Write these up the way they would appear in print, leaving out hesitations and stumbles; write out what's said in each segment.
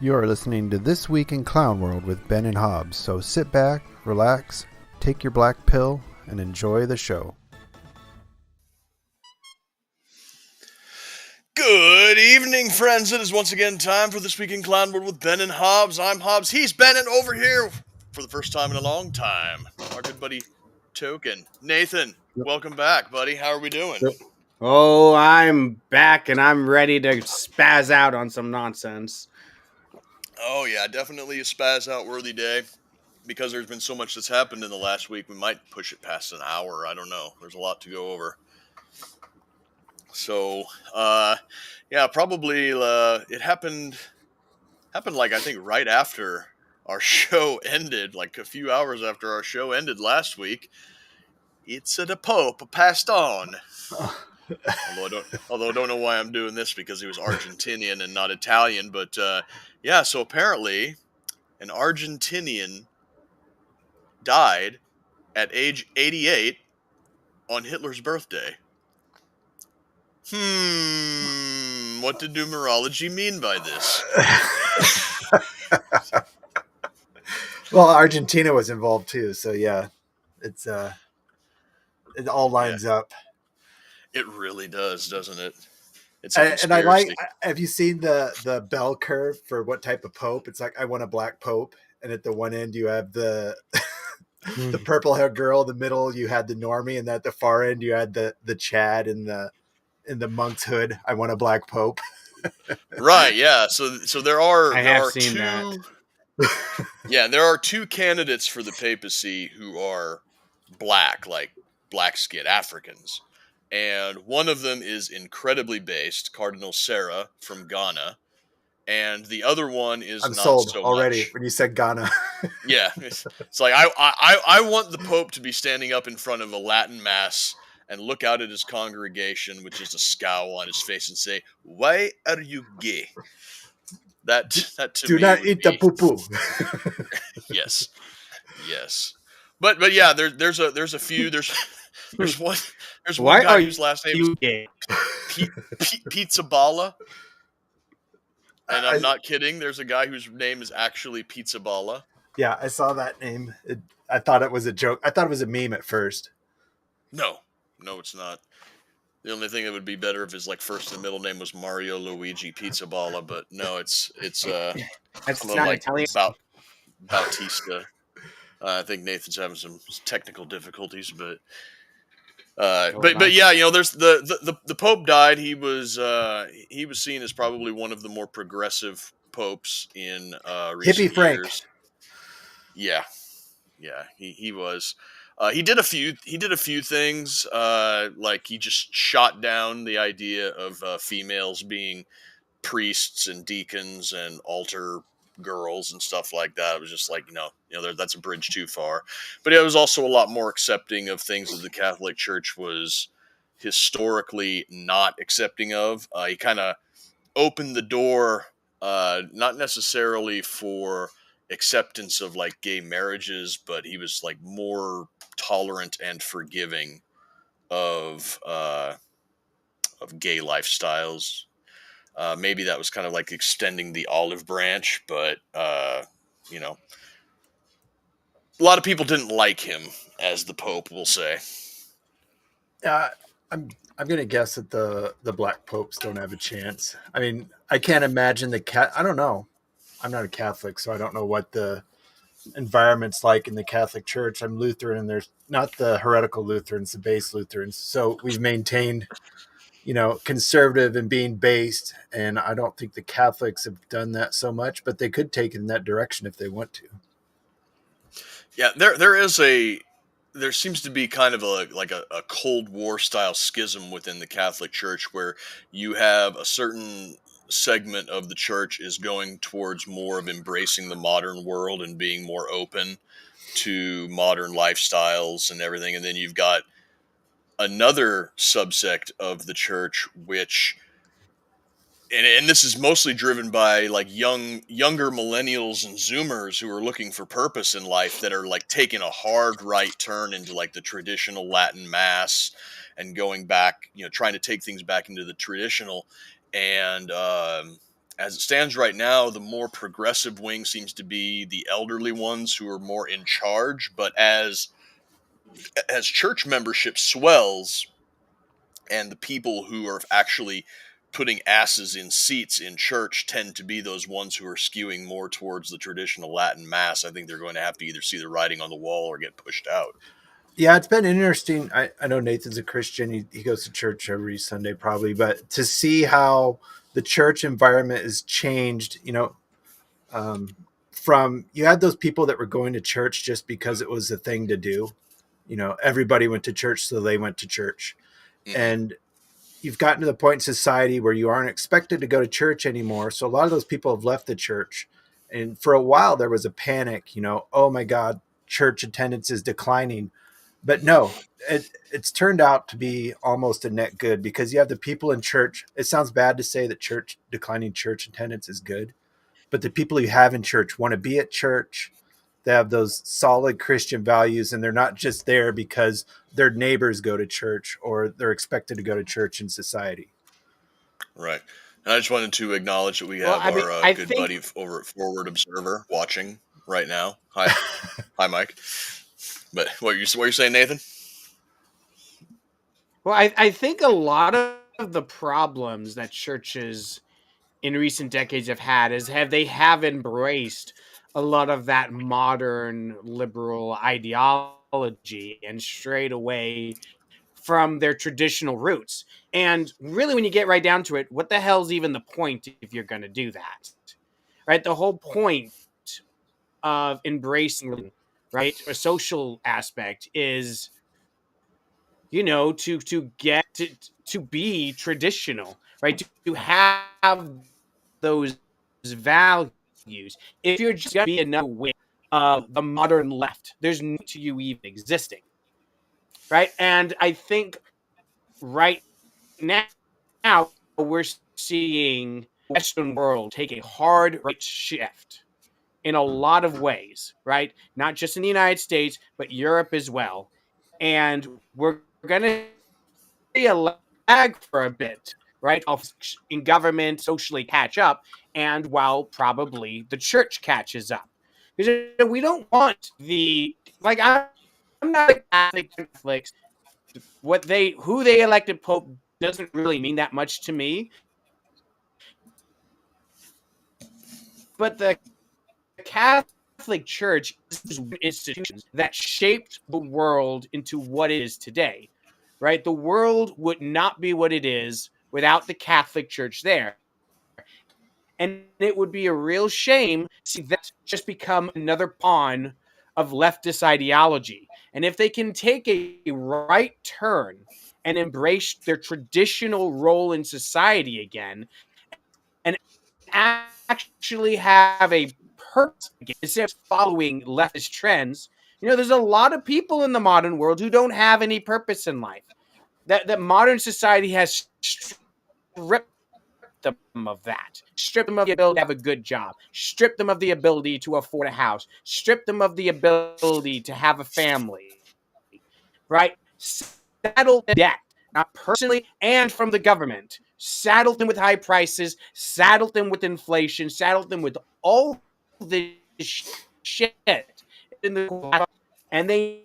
You are listening to This Week in Clown World with Ben and Hobbs, so sit back, relax, take your black pill, and enjoy the show. Good evening, friends. It is once again time for This Week in Clown World with Ben and Hobbs. I'm Hobbs. He's Ben, and over here, for the first time in a long time, our good buddy Token. Nathan, welcome back, buddy. How are we doing? Oh, I'm back, and I'm ready to spaz out on some nonsense. Oh, yeah, definitely a spaz-out worthy day. Because there's been so much that's happened in the last week, we might push it past an hour. I don't know. There's a lot to go over. So, yeah, probably it happened like, I think, right after our show ended, like a few hours after our show ended last week. It's the Pope passed on. Although I don't know why I'm doing this, because he was Argentinian and not Italian. But yeah, so apparently an Argentinian died at age 88 on Hitler's birthday. What did numerology mean by this? Well, Argentina was involved too, so yeah, it all lines up. It really does, doesn't it? It's and I like. Have you seen the bell curve for what type of pope? It's like, I want a black pope, and at the one end you have the the purple haired girl. In the middle you had the normie, and at the far end you had the Chad in the monk's hood. I want a black pope. Right, yeah. So there are seen two. That. Yeah, there are two candidates for the papacy who are black, like black skin Africans. And one of them is incredibly based, Cardinal Sarah from Ghana. And the other one is I'm not sold so already much. When you said Ghana. Yeah, it's like I want the Pope to be standing up in front of a Latin mass and look out at his congregation with just a scowl on his face and say, "Why are you gay?" That to Do me not would eat be, the poo-poo. Yes. But yeah, there's a few. There's one Why guy are whose last name is gay? Pizza Balla. And I'm not kidding. There's a guy whose name is actually Pizza Balla. Yeah, I saw that name. I thought it was a joke. I thought it was a meme at first. No, it's not. The only thing that would be better if his first and middle name was Mario Luigi Pizza Balla, but no, it's That's more not like Italian. Bautista. I think Nathan's having some technical difficulties, but yeah, there's the Pope died. He was seen as probably one of the more progressive popes in recent Hippie Frank. years. Yeah, he was. He did a few things. Like he just shot down the idea of females being priests and deacons and altar girls and stuff like that. It was just like, that's a bridge too far. But it was also a lot more accepting of things that the Catholic Church was historically not accepting of. He kind of opened the door, not necessarily for acceptance of gay marriages, but he was more tolerant and forgiving of gay lifestyles. Maybe that was kind of extending the olive branch, but a lot of people didn't like him as the Pope, we'll say. I'm gonna guess that the black popes don't have a chance. I mean, I can't imagine I don't know. I'm not a Catholic, so I don't know what the environment's like in the Catholic Church. I'm Lutheran, and there's not the heretical Lutherans, the base Lutherans. So we've maintained, conservative and being based. And I don't think the Catholics have done that so much, but they could take it in that direction if they want to. Yeah, there seems to be kind of a Cold War style schism within the Catholic Church, where you have a certain segment of the church is going towards more of embracing the modern world and being more open to modern lifestyles and everything. And then you've got another subsect of the church, which, and this is mostly driven by younger millennials and Zoomers who are looking for purpose in life, that are taking a hard right turn into the traditional Latin mass and going back, trying to take things back into the traditional. And as it stands right now, the more progressive wing seems to be the elderly ones who are more in charge. But as church membership swells, and the people who are actually putting asses in seats in church tend to be those ones who are skewing more towards the traditional Latin mass, I think they're going to have to either see the writing on the wall or get pushed out. Yeah, it's been interesting. I know Nathan's a Christian. He goes to church every Sunday probably, but to see how the church environment has changed, um, from you had those people that were going to church just because it was a thing to do. Everybody went to church, so they went to church. Hmm. And you've gotten to the point in society where you aren't expected to go to church anymore. So a lot of those people have left the church. And for a while, there was a panic, oh my God, church attendance is declining. But no, it's turned out to be almost a net good because you have the people in church. It sounds bad to say that declining church attendance is good, but the people you have in church want to be at church. They have those solid Christian values, and they're not just there because their neighbors go to church or they're expected to go to church in society. Right. And I just wanted to acknowledge that we Well, have I mean, our I good think buddy over at Forward Observer watching right now. Hi, hi, Mike. But what you're saying, Nathan? well, I think a lot of the problems that churches in recent decades have they have embraced a lot of that modern liberal ideology and strayed away from their traditional roots. And really, when you get right down to it, what the hell's even the point if you're going to do that? Right? The whole point of embracing, right, a social aspect is, to get to be traditional, right? To have those values. If you're just going to be another wing of the modern left, there's no to you even existing, right? And I think right now we're seeing the Western world take a hard right shift in a lot of ways, right? Not just in the United States, but Europe as well. And we're going to see a lag for a bit, right? In government socially catch up, and while probably the church catches up. Because we don't want I'm not a Catholics. Who they elected Pope doesn't really mean that much to me. But the Catholic Church is institutions that shaped the world into what it is today, right? The world would not be what it is without the Catholic Church there. And it would be a real shame to see that just become another pawn of leftist ideology. And if they can take a right turn and embrace their traditional role in society again and actually have a purpose instead of following leftist trends, there's a lot of people in the modern world who don't have any purpose in life. That modern society has stripped them of that. Strip them of the ability to have a good job. Strip them of the ability to afford a house. Strip them of the ability to have a family. Right? Saddle debt, not personally and from the government. Saddle them with high prices. Saddle them with inflation. Saddle them with all this shit in the and they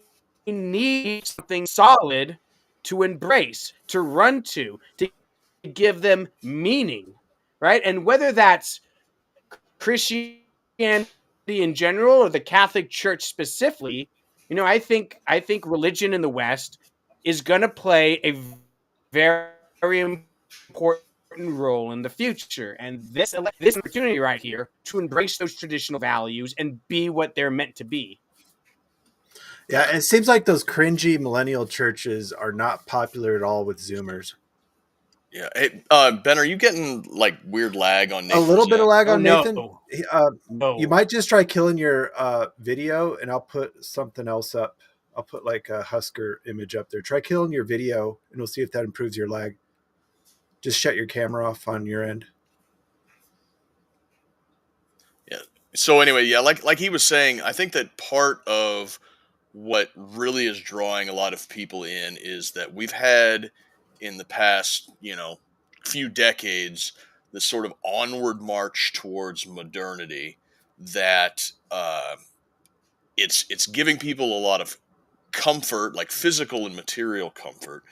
need something solid to embrace, to run to give them meaning, right? And whether that's Christianity in general or the Catholic Church specifically, I think religion in the West is going to play a very important role in the future. And this opportunity right here to embrace those traditional values and be what they're meant to be. Yeah, and it seems like those cringy millennial churches are not popular at all with Zoomers. Yeah. Hey, Ben, are you getting like weird lag on A little Nathan's bit of end? lag Oh on Nathan. no, You no. might just try killing your video, and I'll put something else up. I'll put like a Husker image up there. Try killing your video, and we'll see if that improves your lag. Just shut your camera off on your end. Yeah. So anyway, yeah, like he was saying, I think that part of what really is drawing a lot of people in is that we've had in the past, few decades this sort of onward march towards modernity that it's giving people a lot of comfort, like physical and material comfort,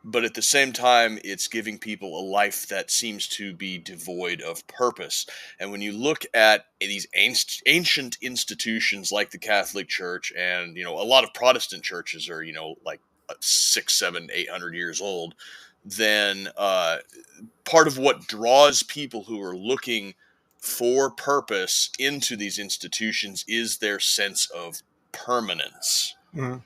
but at the same time it's giving people a life that seems to be devoid of purpose. And when you look at these ancient institutions like the Catholic Church, and a lot of Protestant churches are like 6, 7, 800 years old, then part of what draws people who are looking for purpose into these institutions is their sense of permanence. Mm-hmm.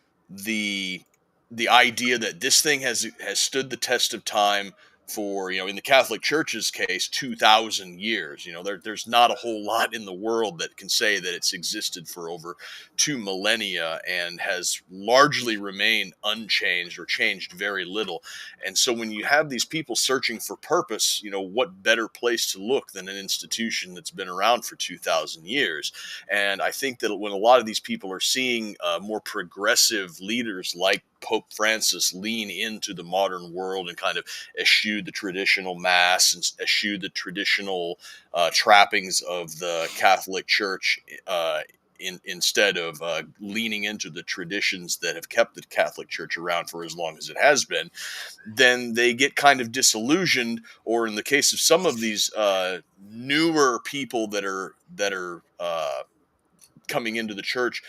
The idea that this thing has stood the test of time for, in the Catholic Church's case, 2,000 years. There's not a whole lot in the world that can say that it's existed for over 2 millennia and has largely remained unchanged or changed very little. And so when you have these people searching for purpose, what better place to look than an institution that's been around for 2,000 years? And I think that when a lot of these people are seeing more progressive leaders like Pope Francis lean into the modern world and kind of eschew the traditional mass and eschew the traditional trappings of the Catholic Church, instead of leaning into the traditions that have kept the Catholic Church around for as long as it has been, then they get kind of disillusioned. Or in the case of some of these newer people that are coming into the church,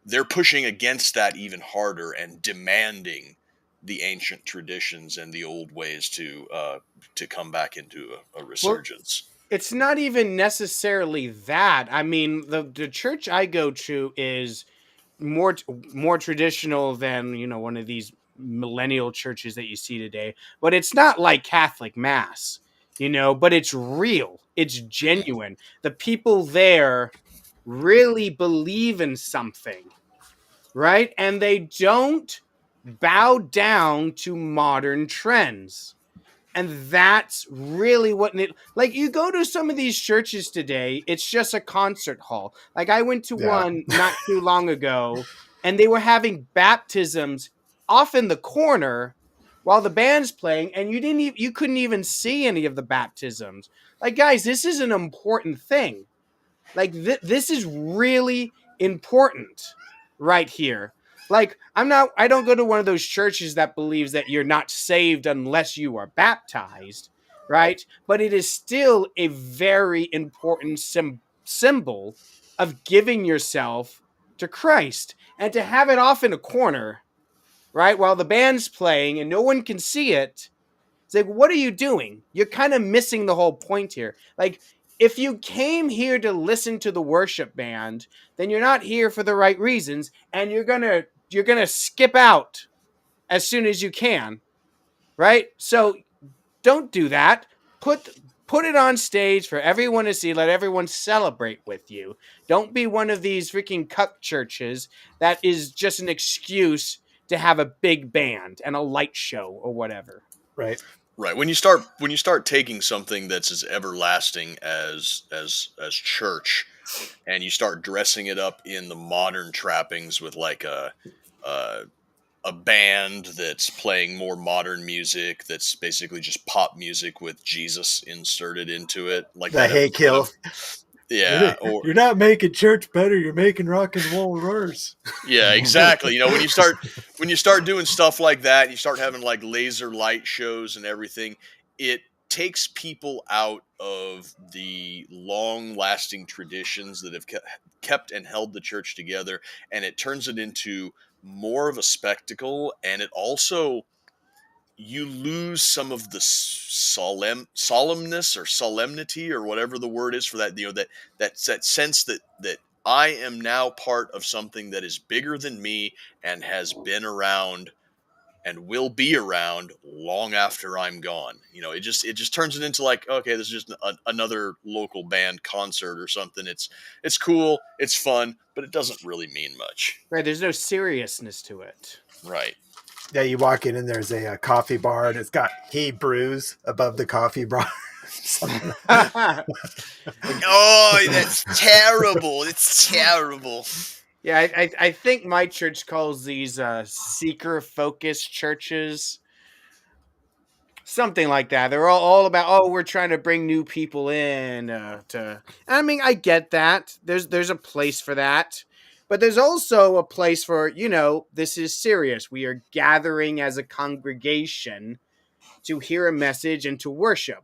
they're pushing against that even harder and demanding the ancient traditions and the old ways to come back into a resurgence. Well, it's not even necessarily that. I mean, the church I go to is more traditional than one of these millennial churches that you see today. But it's not like Catholic Mass, But it's real. It's genuine. The people there really believe in something, right? And they don't bow down to modern trends. And that's really what like you go to some of these churches today, it's just a concert hall. Like I went to one not too long ago, and they were having baptisms off in the corner while the band's playing, and you couldn't even see any of the baptisms. Like, guys, this is an important thing. Like this is really important right here. Like I don't go to one of those churches that believes that you're not saved unless you are baptized, right? But it is still a very important symbol of giving yourself to Christ, and to have it off in a corner, right, while the band's playing and no one can see it. It's like, what are you doing? You're kind of missing the whole point here. Like, if you came here to listen to the worship band, then you're not here for the right reasons, and you're gonna skip out as soon as you can, right? So don't do that. Put it on stage for everyone to see. Let everyone celebrate with you. Don't be one of these freaking cuck churches that is just an excuse to have a big band and a light show or whatever. Right. Right. When you start taking something that's as everlasting as church, and you start dressing it up in the modern trappings with like a band that's playing more modern music, that's basically just pop music with Jesus inserted into it, like the Hey Kill. Yeah, you're not making church better, you're making rock and roll worse. Yeah, exactly. When you start doing stuff like that, you start having like laser light shows and everything, it takes people out of the long-lasting traditions that have kept and held the church together, and it turns it into more of a spectacle. And it also, you lose some of the solemnness or solemnity or whatever the word is for that, that sense that I am now part of something that is bigger than me and has been around and will be around long after I'm gone. It just turns it into like, okay, this is just another local band concert or something. It's cool, it's fun, but it doesn't really mean much. Right, there's no seriousness to it. Right. Yeah, you walk in and there's a coffee bar and it's got "He Brews" above the coffee bar. Oh, that's terrible. It's terrible. Yeah, I think my church calls these seeker-focused churches. Something like that. They're all about, oh, we're trying to bring new people in to. I mean, I get that. There's a place for that, but there's also a place for, this is serious. We are gathering as a congregation to hear a message and to worship.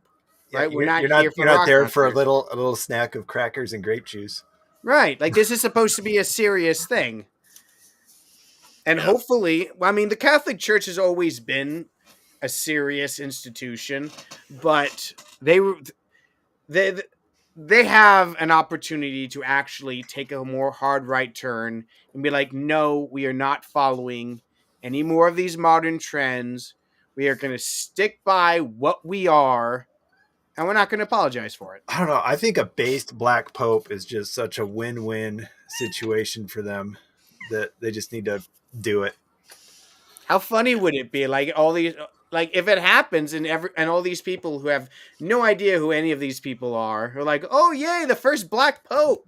Yeah, Right? We're not you're here not for you're not rock there for a concerts. little snack of crackers and grape juice. Right. Like this is supposed to be a serious thing. And Yeah. hopefully, I mean, the Catholic Church has always been a serious institution, but they have an opportunity to actually take a more hard right turn and be like, no, we are not following any more of these modern trends. We are going to stick by what we are, and we're not going to apologize for it. I don't know. I think a based black pope is just such a win-win situation for them that they just need to do it. How funny would it be? Like all these, like if it happens, and all these people who have no idea who any of these people are like, oh yay, the first black pope,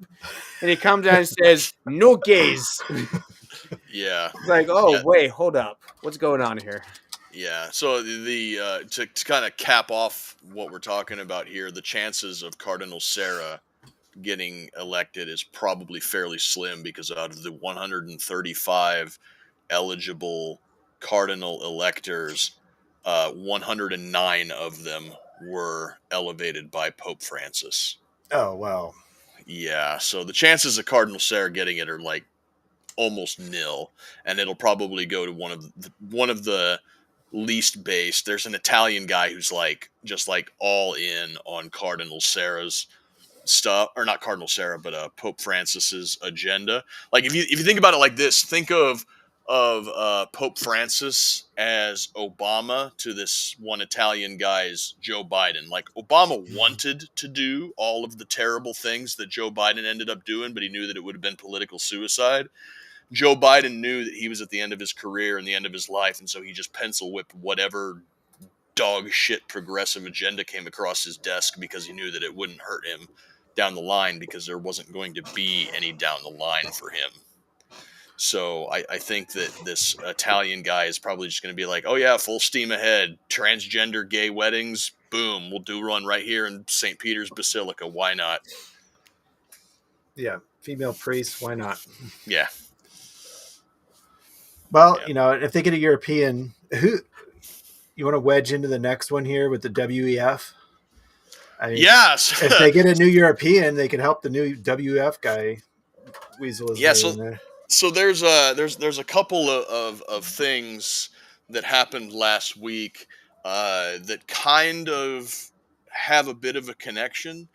and he comes out and says, no gays. Yeah. It's like, oh wait, hold up, what's going on here? Yeah. So the to kind of cap off what we're talking about here, the chances of Cardinal Sarah getting elected is probably fairly slim because out of the 135 eligible cardinal electors, 109 of them were elevated by Pope Francis. Oh, wow. Yeah, so the chances of Cardinal Sarah getting it are like almost nil, and it'll probably go to one of the least based. There's an Italian guy who's like just like all in on Cardinal Sarah's stuff, or not Cardinal Sarah, but Pope Francis's agenda. Like if you think about it like this, think of Pope Francis as Obama to this one Italian guy's Joe Biden. Like Obama wanted to do all of the terrible things that Joe Biden ended up doing, but he knew that it would have been political suicide. Joe Biden knew that he was at the end of his career and the end of his life, and so he just pencil whipped whatever dog shit progressive agenda came across his desk because he knew that it wouldn't hurt him down the line because there wasn't going to be any down the line for him. So I think that this Italian guy is probably just going to be like, oh yeah, full steam ahead, transgender gay weddings, boom, we'll do one right here in St. Peter's Basilica. Why not? Yeah, female priests, why not? Yeah. Well, if they get a European, who you want to wedge into the next one here with the WEF? I mean, yes. If they get a new European, they can help the new WEF guy weasel his way in there. So there's a couple of things that happened last week that kind of have a bit of a connection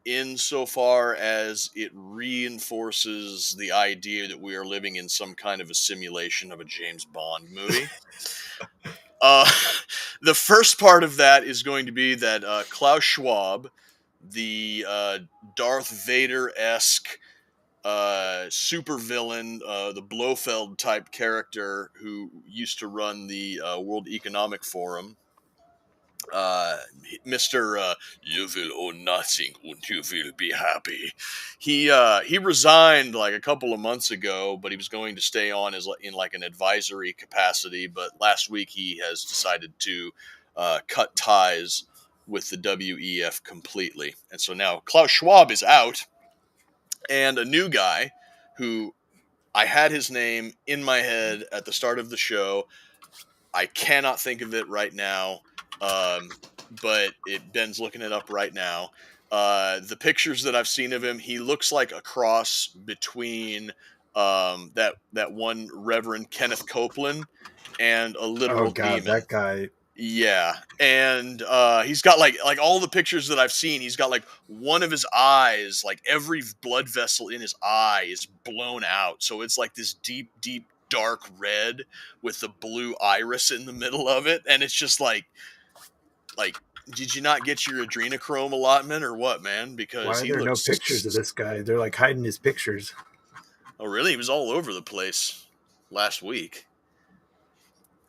insofar as it reinforces the idea that we are living in some kind of a simulation of a James Bond movie. The first part of that is going to be that Klaus Schwab, the Darth Vader-esque super villain, the Blofeld type character who used to run the World Economic Forum, Mr. You will own nothing and you will be happy. He resigned like a couple of months ago, but he was going to stay on in like an advisory capacity. But last week he has decided to cut ties with the WEF completely, and so now Klaus Schwab is out. And a new guy who I had his name in my head at the start of the show. I cannot think of it right now, but Ben's looking it up right now. The pictures that I've seen of him, he looks like a cross between that one Reverend Kenneth Copeland and a literal demon. That guy. Yeah, and he's got like all the pictures that I've seen, he's got like one of his eyes, like every blood vessel in his eye is blown out, so it's like this deep dark red with the blue iris in the middle of it, and it's just like did you not get your adrenochrome allotment or what, man? Because why are there no pictures of this guy? They're like hiding his pictures. Oh really? He was all over the place last week.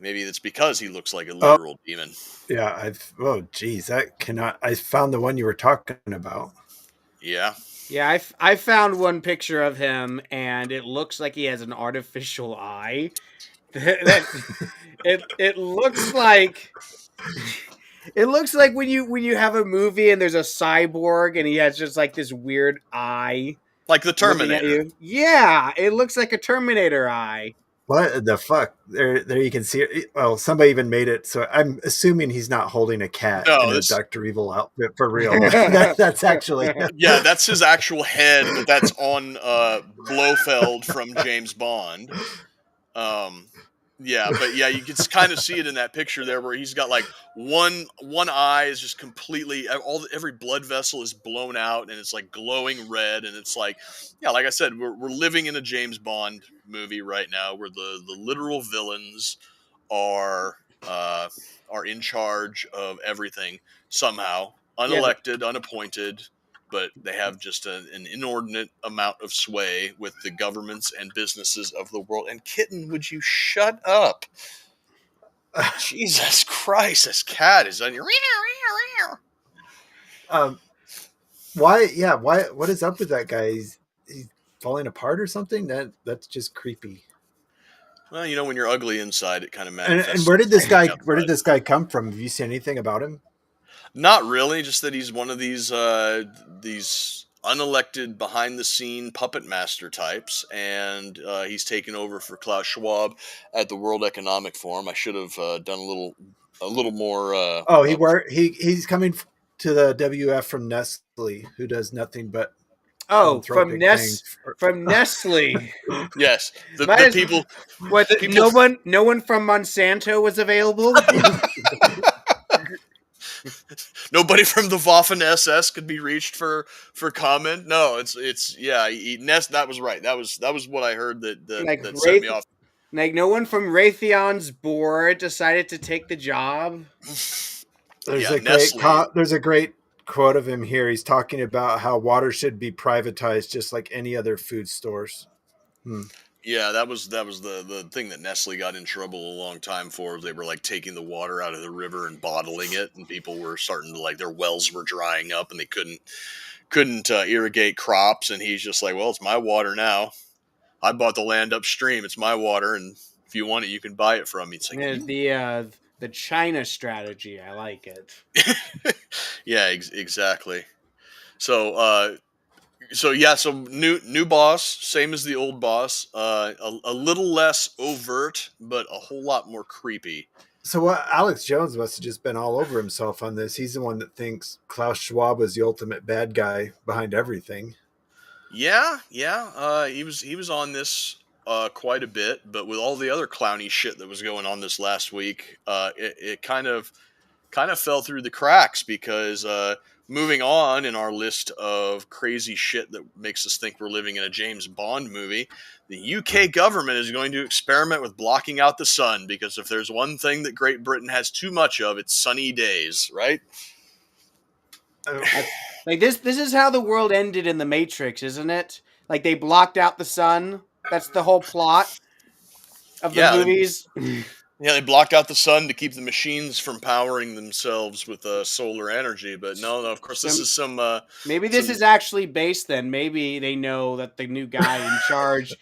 Maybe it's because he looks like a literal demon. Yeah, I found the one you were talking about. Yeah. Yeah, I found one picture of him, and it looks like he has an artificial eye. It looks like It looks like when you have a movie and there's a cyborg and he has just like this weird eye Like the looking at Terminator. you. Yeah, it looks like a Terminator eye. What the fuck? There you can see it. Well, somebody even made it, so I'm assuming he's not holding a cat in No, a this. Dr. Evil outfit for real. That's actually Yeah, that's his actual head, but that's on Blofeld from James Bond. Yeah, but yeah, you can kind of see it in that picture there, where he's got like one eye is just completely every blood vessel is blown out, and it's like glowing red, and it's like, yeah, like I said, we're living in a James Bond movie right now, where the literal villains are uh, are in charge of everything somehow, Yeah, unelected, unappointed, but they have just an inordinate amount of sway with the governments and businesses of the world. And Kitten, would you shut up? Jesus Christ, this cat is on your. um, why? Yeah, why? What is up with that guy? He's falling apart or something. That's just creepy. Well, you know, when you're ugly inside, it kind of And manifests where did this guy? Where did outside. this guy come from? Have you seen anything about him? Not really, just that he's one of these unelected behind the scene puppet master types, and he's taken over for Klaus Schwab at the World Economic Forum. I should have done a little more. Oh, he's coming to the WF from Nestle, who does nothing but oh, philanthropic things. from Nestle. Yes, Might the as- people. What? People No one from Monsanto was available. Nobody from the Waffen SS could be reached for comment. No, it's yeah. Ness. That was right. That was what I heard Like that set me off. Like no one from Raytheon's board decided to take the job. There's Yeah, a Nestle. there's a great quote of him here. He's talking about how water should be privatized, just like any other food stores. Yeah, that was the thing that Nestle got in trouble a long time for. They were like taking the water out of the river and bottling it, and people were starting to like their wells were drying up, and they couldn't irrigate crops. And he's just like, well, it's my water now. I bought the land upstream. It's my water, and if you want it, you can buy it from me. It's like, The China strategy. I like it. yeah, exactly. So, so new boss, same as the old boss. A little less overt, but a whole lot more creepy. So what? Alex Jones must have just been all over himself on this. He's the one that thinks Klaus Schwab was the ultimate bad guy behind everything. Yeah. He was on this quite a bit, but with all the other clowny shit that was going on this last week, it kind of fell through the cracks because moving on in our list of crazy shit that makes us think we're living in a James Bond movie, the UK government is going to experiment with blocking out the sun, because if there's one thing that Great Britain has too much of, it's sunny days, right? Like this is how the world ended in the Matrix, isn't it? Like they blocked out the sun. That's the whole plot of the movies. Yeah, they blocked out the sun to keep the machines from powering themselves with solar energy. But no, of course, this is some. Maybe this is actually based then. Maybe they know that the new guy in charge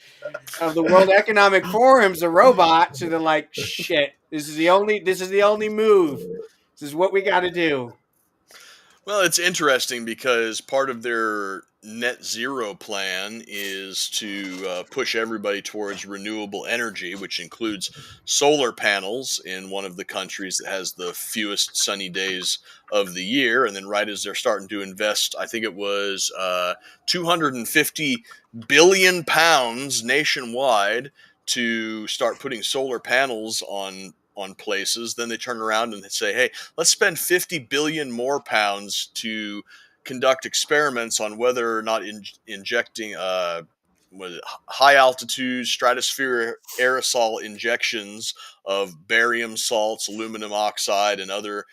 of the World Economic Forum's a robot, so they're like, shit, this is the only move. This is what we got to do. Well, it's interesting because part of their net zero plan is to push everybody towards renewable energy, which includes solar panels in one of the countries that has the fewest sunny days of the year. And then right as they're starting to invest, I think it was 250 billion pounds nationwide to start putting solar panels on places, then they turn around and they say, hey, let's spend 50 billion more pounds to conduct experiments on whether or not injecting high altitude stratosphere aerosol injections of barium salts, aluminum oxide, and other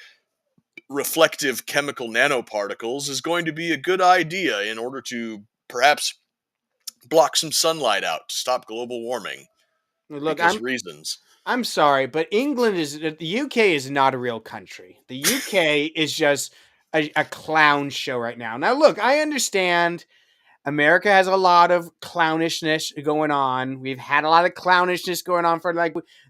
reflective chemical nanoparticles is going to be a good idea in order to perhaps block some sunlight out to stop global warming. Look, because reasons. I'm sorry, but the UK is not a real country. The UK is just a clown show right now. Now, look, I understand America has a lot of clownishness going on. We've had a lot of clownishness going on for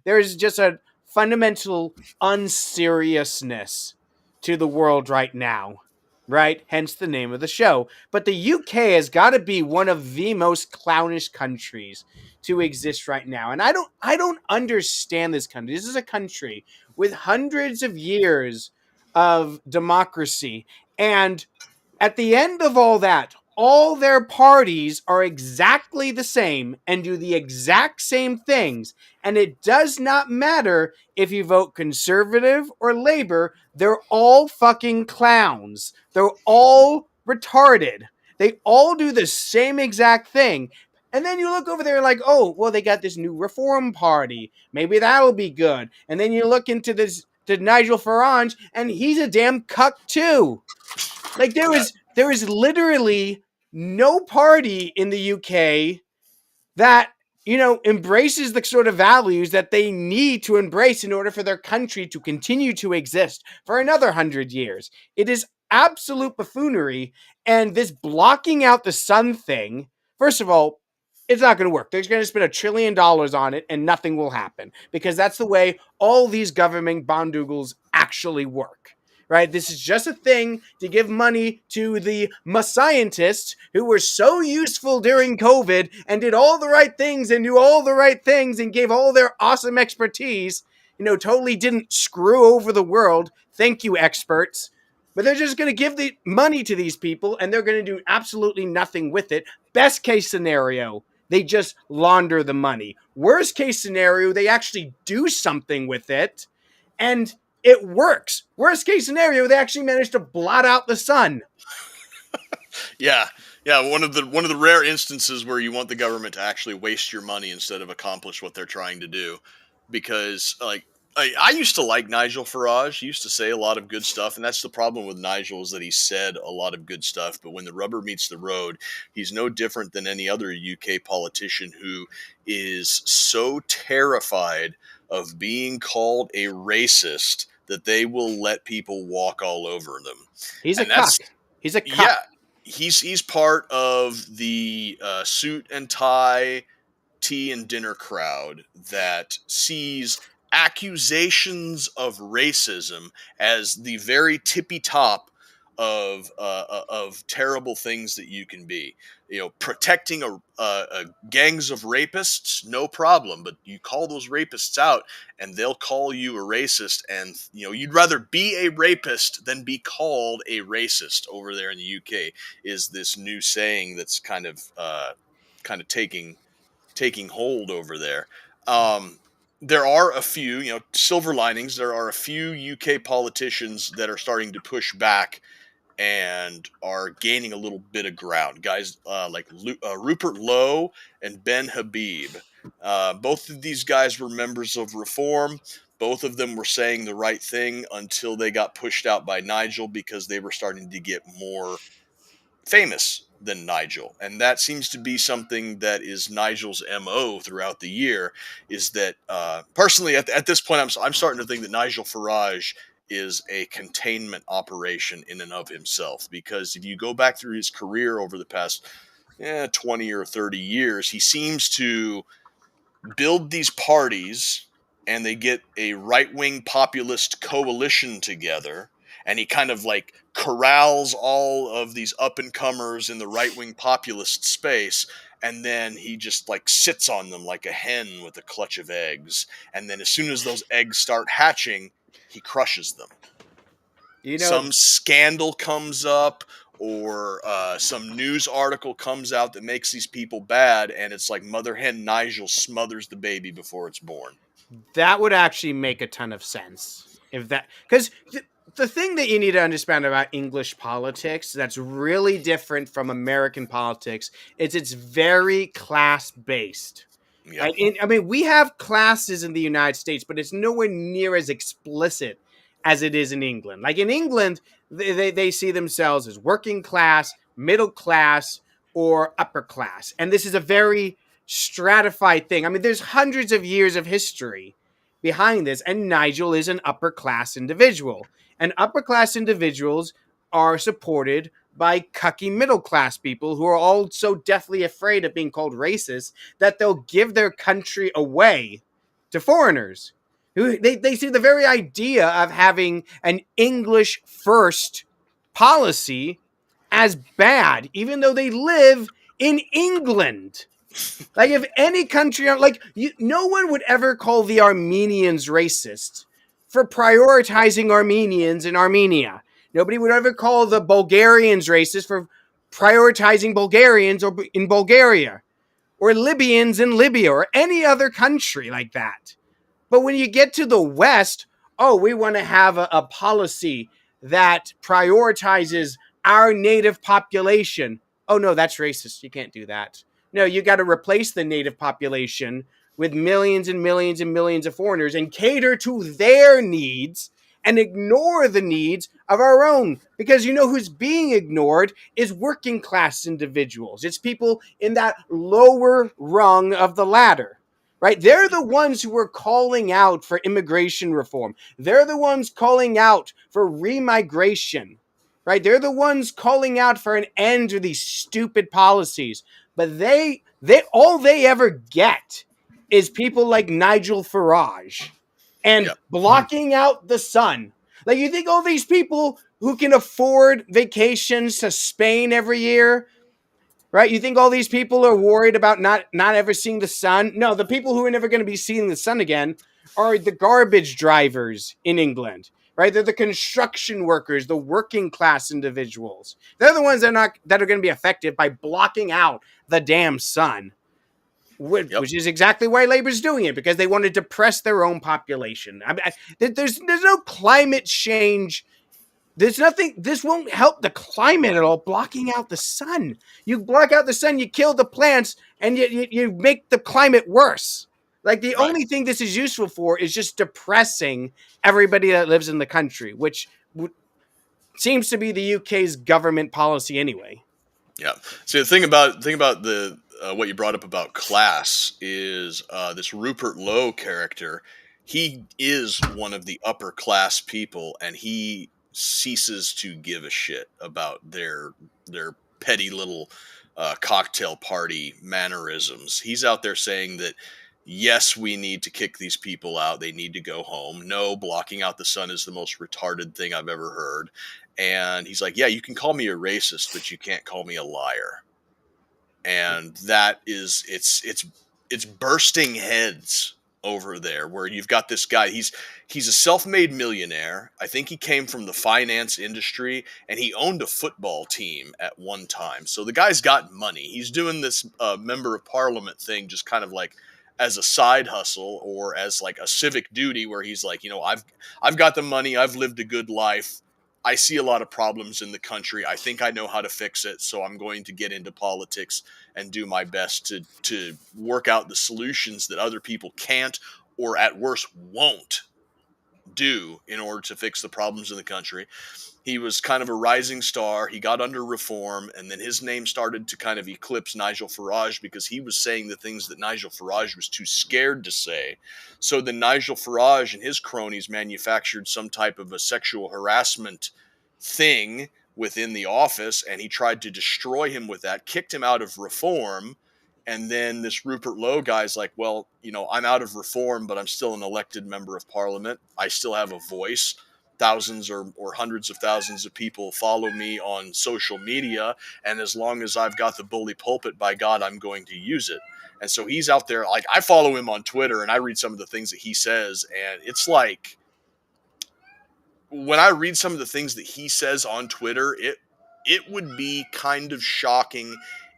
there's just a fundamental unseriousness to the world right now, right? Hence the name of the show. But the UK has got to be one of the most clownish countries to exist right now. And I don't understand this country. This is a country with hundreds of years of democracy, and at the end of all that, all their parties are exactly the same and do the exact same things. And it does not matter if you vote conservative or labor, they're all fucking clowns. They're all retarded. They all do the same exact thing. And then you look over there like, oh, well, they got this new reform party. Maybe that'll be good. And then you look into this to Nigel Farage, and he's a damn cuck too. Like there is literally no party in the UK that, embraces the sort of values that they need to embrace in order for their country to continue to exist for another 100 years. It is absolute buffoonery. And this blocking out the sun thing, first of all, it's not going to work. They're going to spend $1 trillion on it and nothing will happen, because that's the way all these government bondoogles actually work. Right? This is just a thing to give money to the scientists who were so useful during COVID and did all the right things and knew all the right things and gave all their awesome expertise, totally didn't screw over the world. Thank you, experts. But they're just going to give the money to these people and they're going to do absolutely nothing with it. Best case scenario, they just launder the money. Worst case scenario, they actually do something with it and it works. Worst case scenario, they actually managed to blot out the sun. Yeah. One of the rare instances where you want the government to actually waste your money instead of accomplish what they're trying to do. Because I used to like Nigel Farage. He used to say a lot of good stuff, and that's the problem with Nigel, is that he said a lot of good stuff, but when the rubber meets the road, he's no different than any other UK politician who is so terrified of being called a racist that they will let people walk all over them. He's a cuck. He's a cuck. Yeah, he's part of the suit and tie, tea and dinner crowd that sees accusations of racism as the very tippy top of terrible things that you can be. Protecting a gangs of rapists, no problem, but you call those rapists out and they'll call you a racist, and you'd rather be a rapist than be called a racist over there in the UK, is this new saying that's kind of taking hold over there. There are a few, silver linings. There are a few UK politicians that are starting to push back and are gaining a little bit of ground. Guys like Rupert Lowe and Ben Habib. Both of these guys were members of Reform. Both of them were saying the right thing until they got pushed out by Nigel because they were starting to get more famous than Nigel. And that seems to be something that is Nigel's MO throughout the year, is that personally at this point I'm starting to think that Nigel Farage is a containment operation in and of himself, because if you go back through his career over the past 20 or 30 years, he seems to build these parties and they get a right-wing populist coalition together, and he kind of like corrals all of these up-and-comers in the right-wing populist space, and then he just like sits on them like a hen with a clutch of eggs, and then as soon as those eggs start hatching, he crushes them. Some scandal comes up, or some news article comes out that makes these people bad, and it's like Mother Hen Nigel smothers the baby before it's born. That would actually make a ton of sense. Because the thing that you need to understand about English politics that's really different from American politics is it's very class-based. Yep. Right? We have classes in the United States, but it's nowhere near as explicit as it is in England. Like in England, they see themselves as working class, middle class, or upper class. And this is a very stratified thing. There's hundreds of years of history behind this, and Nigel is an upper class individual. And upper class individuals are supported by cucky middle class people who are all so deathly afraid of being called racist that they'll give their country away to foreigners. They see the very idea of having an English first policy as bad, even though they live in England. Like, if any country, like, no one would ever call the Armenians racist for prioritizing Armenians in Armenia. Nobody would ever call the Bulgarians racist for prioritizing Bulgarians or in Bulgaria, or Libyans in Libya, or any other country like that. But when you get to the West, oh, we want to have a policy that prioritizes our native population. Oh, no, that's racist. You can't do that. No, you got to replace the native population with millions and millions and millions of foreigners and cater to their needs and ignore the needs of our own. Because you know who's being ignored is working class individuals. It's people in that lower rung of the ladder. Right? They're the ones who are calling out for immigration reform. They're the ones calling out for remigration. Right? They're the ones calling out for an end to these stupid policies. But they all they ever get is people like Nigel Farage and blocking out the sun. Like, you think all these people who can afford vacations to Spain every year, right? You think all these people are worried about not ever seeing the sun? No, the people who are never going to be seeing the sun again are the garbage drivers in England, right? They're the construction workers, the working class individuals. They're the ones that are going to be affected by blocking out the damn sun, which is exactly why Labor's doing it, because they want to depress their own population. There's no climate change. There's nothing. This won't help the climate at all. Blocking out the sun. You block out the sun, you kill the plants, and you make the climate worse. Like, the only thing this is useful for is just depressing everybody that lives in the country, which seems to be the UK's government policy anyway. Yeah. So the thing about the what you brought up about class is this Rupert Lowe character. He is one of the upper class people, and he ceases to give a shit about their petty little cocktail party mannerisms. He's out there saying that, yes, we need to kick these people out. They need to go home. No, blocking out the sun is the most retarded thing I've ever heard. And he's like, yeah, you can call me a racist, but you can't call me a liar. And that is, it's bursting heads over there, where you've got this guy. He's a self-made millionaire. I think he came from the finance industry, and he owned a football team at one time. So the guy's got money. He's doing this member of parliament thing just kind of like as a side hustle or as like a civic duty, where he's like, you know, I've got the money. I've lived a good life. I see a lot of problems in the country. I think I know how to fix it, so I'm going to get into politics and do my best to work out the solutions that other people can't, or at worst won't, do in order to fix the problems in the country. He was kind of a rising star. He got under reform, and then his name started to kind of eclipse Nigel Farage, because he was saying the things that Nigel Farage was too scared to say. So then Nigel Farage and his cronies manufactured some type of a sexual harassment thing within the office, and he tried to destroy him with that, kicked him out of reform. And then this Rupert Lowe guy's like, well, you know, I'm out of reform, but I'm still an elected member of parliament. I still have a voice. Thousands or hundreds of thousands of people follow me on social media, and as long as I've got the bully pulpit, by God, I'm going to use it. And so he's out there. Like, I follow him on Twitter, and I read some of the things that he says, and it's like, when I read some of the things that he says on Twitter, it would be kind of shocking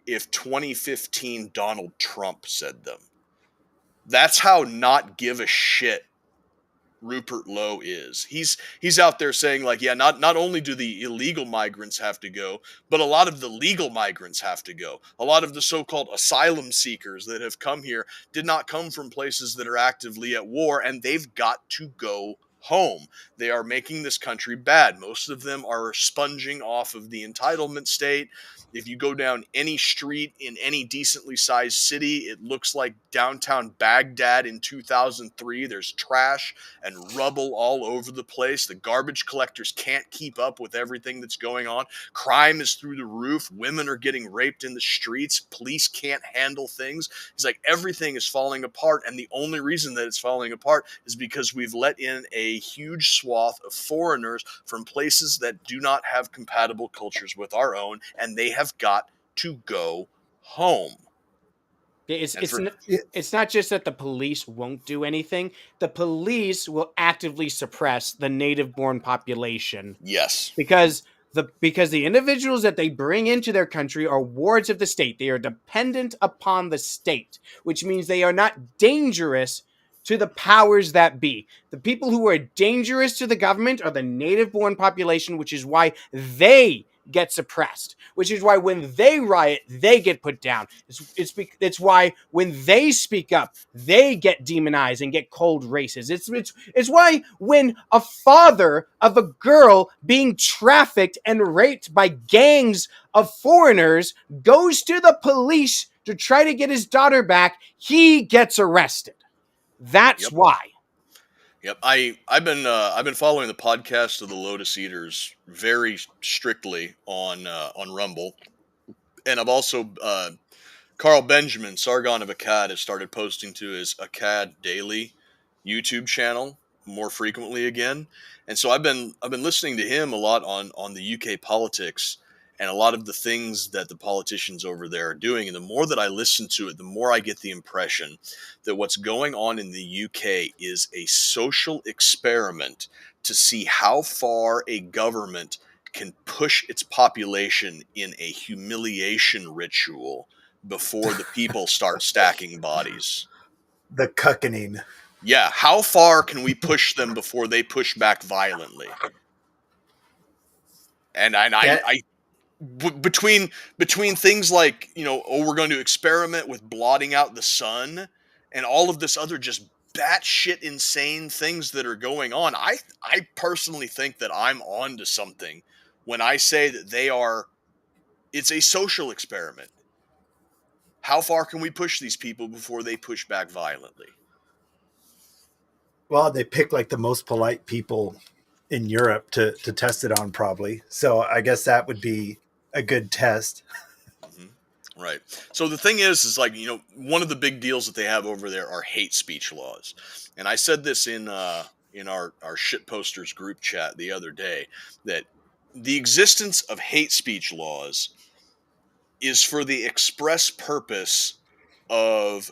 if 2015 Donald Trump said them. That's how not give a shit Rupert Lowe is. He's out there saying, like, yeah, not only do the illegal migrants have to go, but a lot of the legal migrants have to go. A lot of the so-called asylum seekers that have come here did not come from places that are actively at war, and they've got to go home. They are making this country bad. Most of them are sponging off of the entitlement state. If you go down any street in any decently sized city, it looks like downtown Baghdad in 2003. There's trash and rubble all over the place. The garbage collectors can't keep up with everything that's going on. Crime is through the roof. Women are getting raped in the streets. Police can't handle things. It's like everything is falling apart. And the only reason that it's falling apart is because we've let in a huge swath of foreigners from places that do not have compatible cultures with our own, and they have got to go home. It's not just that the police won't do anything. The police will actively suppress the native-born population. Yes. Because the individuals that they bring into their country are wards of the state. They are dependent upon the state, which means they are not dangerous to the powers that be. The people who are dangerous to the government are the native-born population, which is why they get suppressed, which is why when they riot, they get put down. It's why when they speak up, they get demonized and get cold races. It's why when a father of a girl being trafficked and raped by gangs of foreigners goes to the police to try to get his daughter back, he gets arrested. That's why. Yep, I've been following the podcast of the Lotus Eaters very strictly on Rumble, and I've also Carl Benjamin Sargon of Akkad has started posting to his Akkad Daily YouTube channel more frequently again, and so I've been listening to him a lot on the UK politics and a lot of the things that the politicians over there are doing. And the more that I listen to it, the more I get the impression that what's going on in the UK is a social experiment to see how far a government can push its population in a humiliation ritual before the people start stacking bodies. The cuckening. Yeah, how far can we push them before they push back violently? And I between things like, we're going to experiment with blotting out the sun and all of this other just batshit insane things that are going on, I personally think that I'm onto something when I say that it's a social experiment. How far can we push these people before they push back violently? Well, they pick like the most polite people in Europe to test it on, probably. So I guess that would be a good test. Mm-hmm. Right. So the thing is like, one of the big deals that they have over there are hate speech laws. And I said this in our shit posters group chat the other day, that the existence of hate speech laws is for the express purpose of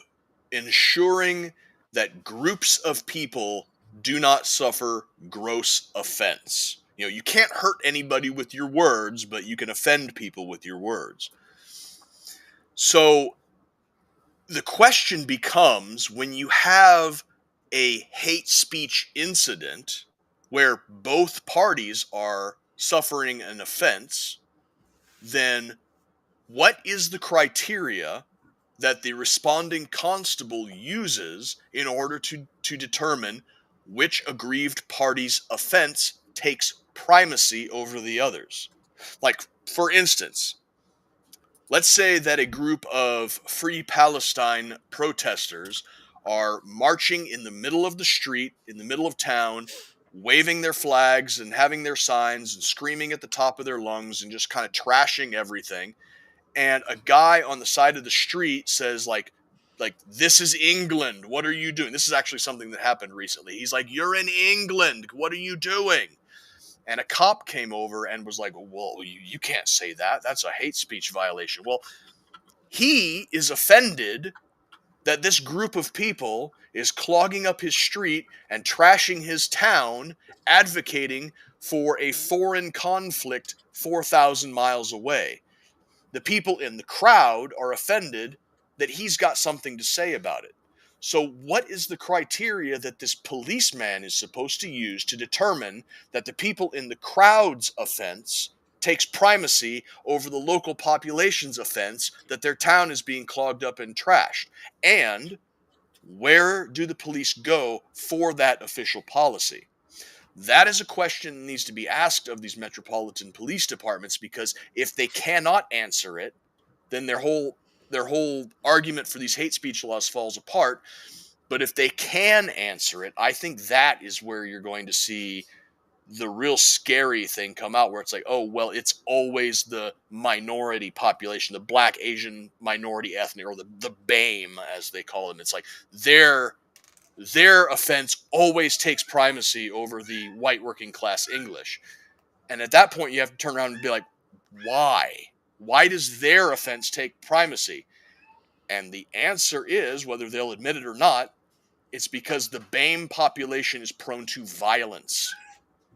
ensuring that groups of people do not suffer gross offense. You can't hurt anybody with your words, but you can offend people with your words. So the question becomes, when you have a hate speech incident where both parties are suffering an offense, then what is the criteria that the responding constable uses in order to determine which aggrieved party's offense takes primacy over the others? Like, for instance, let's say that a group of Free Palestine protesters are marching in the middle of the street, in the middle of town, waving their flags and having their signs and screaming at the top of their lungs and just kind of trashing everything. And a guy on the side of the street says, like, this is England. What are you doing? This is actually something that happened recently. He's like, you're in England. What are you doing? And a cop came over and was like, well, you can't say that. That's a hate speech violation. Well, he is offended that this group of people is clogging up his street and trashing his town, advocating for a foreign conflict 4,000 miles away. The people in the crowd are offended that he's got something to say about it. So what is the criteria that this policeman is supposed to use to determine that the people in the crowd's offense takes primacy over the local population's offense that their town is being clogged up and trashed? And where do the police go for that official policy? That is a question that needs to be asked of these metropolitan police departments, because if they cannot answer it, then their whole argument for these hate speech laws falls apart. But if they can answer it, I think that is where you're going to see the real scary thing come out, where it's like, oh, well, it's always the minority population, the Black, Asian, minority ethnic, or the BAME, as they call them. It's like their offense always takes primacy over the white working class English. And at that point, you have to turn around and be like, why? Why does their offense take primacy? And the answer is, whether they'll admit it or not, it's because the BAME population is prone to violence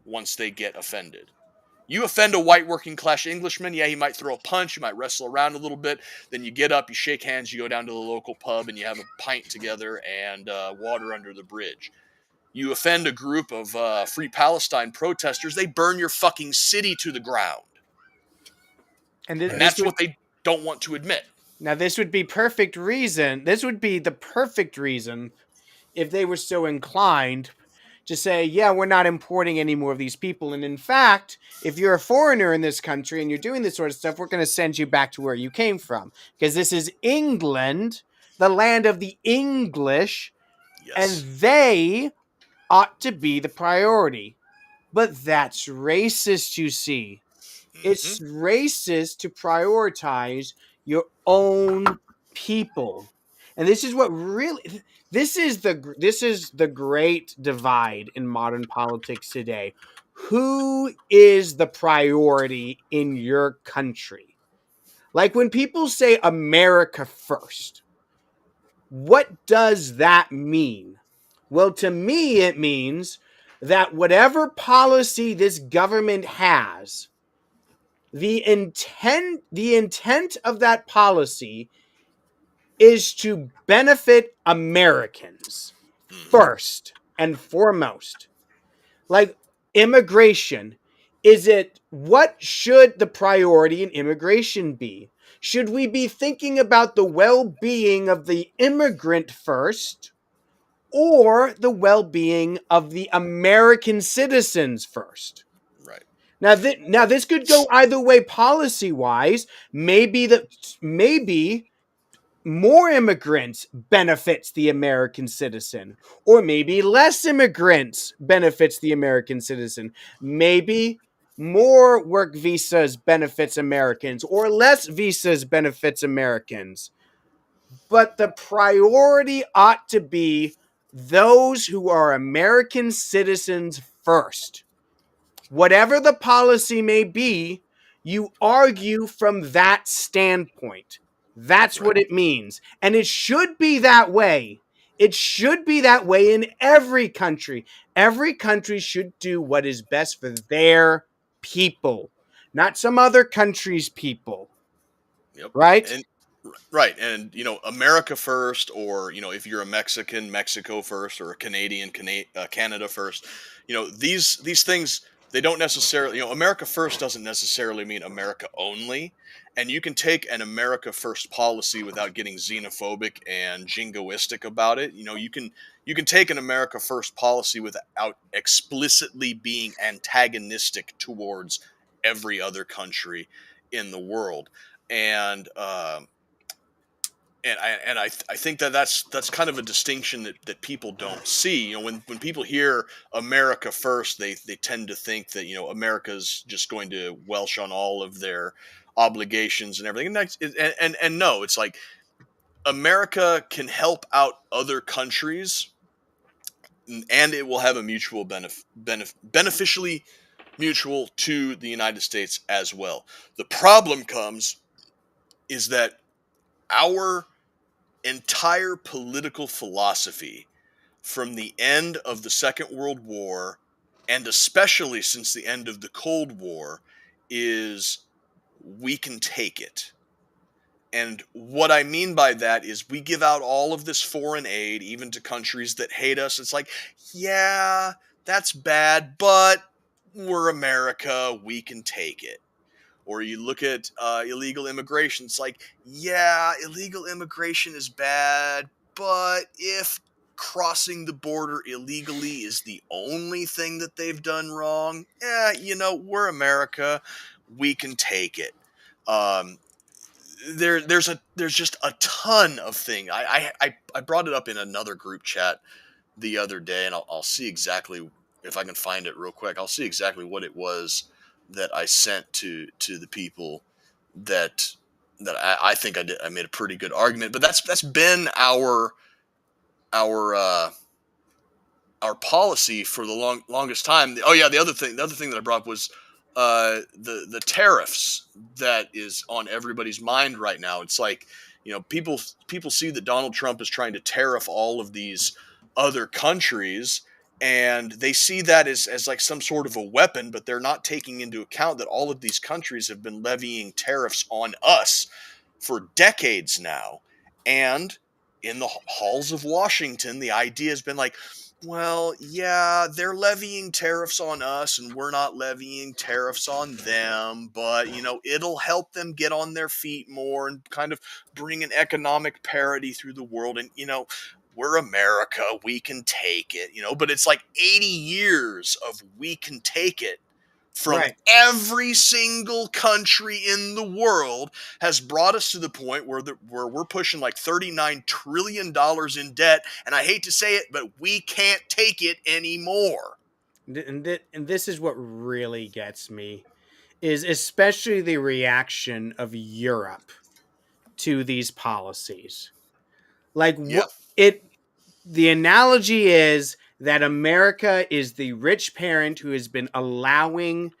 once they get offended. You offend a white working class Englishman, yeah, he might throw a punch, you might wrestle around a little bit, then you get up, you shake hands, you go down to the local pub, and you have a pint together and water under the bridge. You offend a group of Free Palestine protesters, they burn your fucking city to the ground. And that's what they don't want to admit. Now, this would be perfect reason. This would be the perfect reason if they were so inclined to say, yeah, we're not importing any more of these people. And in fact, if you're a foreigner in this country and you're doing this sort of stuff, we're going to send you back to where you came from. Because this is England, the land of the English, yes, and they ought to be the priority. But that's racist, you see. It's racist to prioritize your own people. And this is what really this is the great divide in modern politics today. Who is the priority in your country? Like when people say America first, what does that mean? Well, to me, it means that whatever policy this government has, the intent of that policy is to benefit Americans first and foremost. Like immigration, what should the priority in immigration be? Should we be thinking about the well-being of the immigrant first, or the well-being of the American citizens first? Right. Now, this could go either way policy-wise. Maybe more immigrants benefits the American citizen, or maybe less immigrants benefits the American citizen. Maybe more work visas benefits Americans, or less visas benefits Americans. But the priority ought to be those who are American citizens first. Whatever the policy may be, you argue from that standpoint. That's right. What it means. And it should be that way. It should be that way in every country. Every country should do what is best for their people, not some other country's people. Yep. Right? Right. And, America first, or, if you're a Mexican, Mexico first, or a Canadian, Canada first, these things, they don't necessarily, America first doesn't necessarily mean America only. And you can take an America first policy without getting xenophobic and jingoistic about it. You can take an America first policy without explicitly being antagonistic towards every other country in the world. And I think that's kind of a distinction that people don't see. When people hear America first, they tend to think that America's just going to welsh on all of their obligations and everything. And no, it's like America can help out other countries, and it will have a mutual beneficially mutual to the United States as well. The problem is that our entire political philosophy from the end of the Second World War, and especially since the end of the Cold War, is we can take it. And what I mean by that is we give out all of this foreign aid, even to countries that hate us. It's like, yeah, that's bad, but we're America, we can take it. Or you look at illegal immigration. It's like, yeah, illegal immigration is bad, but if crossing the border illegally is the only thing that they've done wrong. We're America. We can take it. There's just a ton of things. I brought it up in another group chat the other day, and I'll see exactly if I can find it real quick. I'll see exactly what it was that I sent to the people that I think I did. I made a pretty good argument, but that's been our policy for the longest time. Oh yeah, the other thing that I brought up was the tariffs that is on everybody's mind right now. It's like, people see that Donald Trump is trying to tariff all of these other countries, and they see that as like some sort of a weapon, but they're not taking into account that all of these countries have been levying tariffs on us for decades now. And in the halls of Washington, the idea has been like, well, yeah, they're levying tariffs on us and we're not levying tariffs on them, but, it'll help them get on their feet more and kind of bring an economic parity through the world. And, we're America, we can take it, but it's like 80 years of we can take it from Right. every single country in the world has brought us to the point where we're pushing like $39 trillion in debt. And I hate to say it, but we can't take it anymore. And this is what really gets me, is especially the reaction of Europe to these policies. Like, Yeah. the analogy is that America is the rich parent who has been allowing,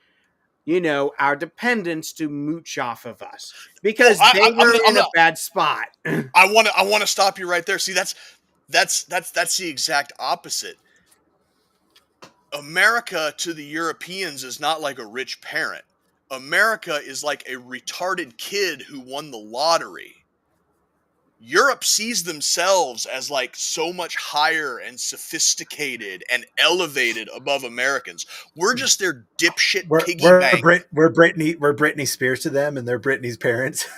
our dependents to mooch off of us because they were in a bad spot. I want to stop you right there. See, that's the exact opposite. America to the Europeans is not like a rich parent. America is like a retarded kid who won the lottery. Europe sees themselves as like so much higher and sophisticated and elevated above Americans. We're just their dipshit piggy bank. We're Britney Spears to them, and they're Britney's parents.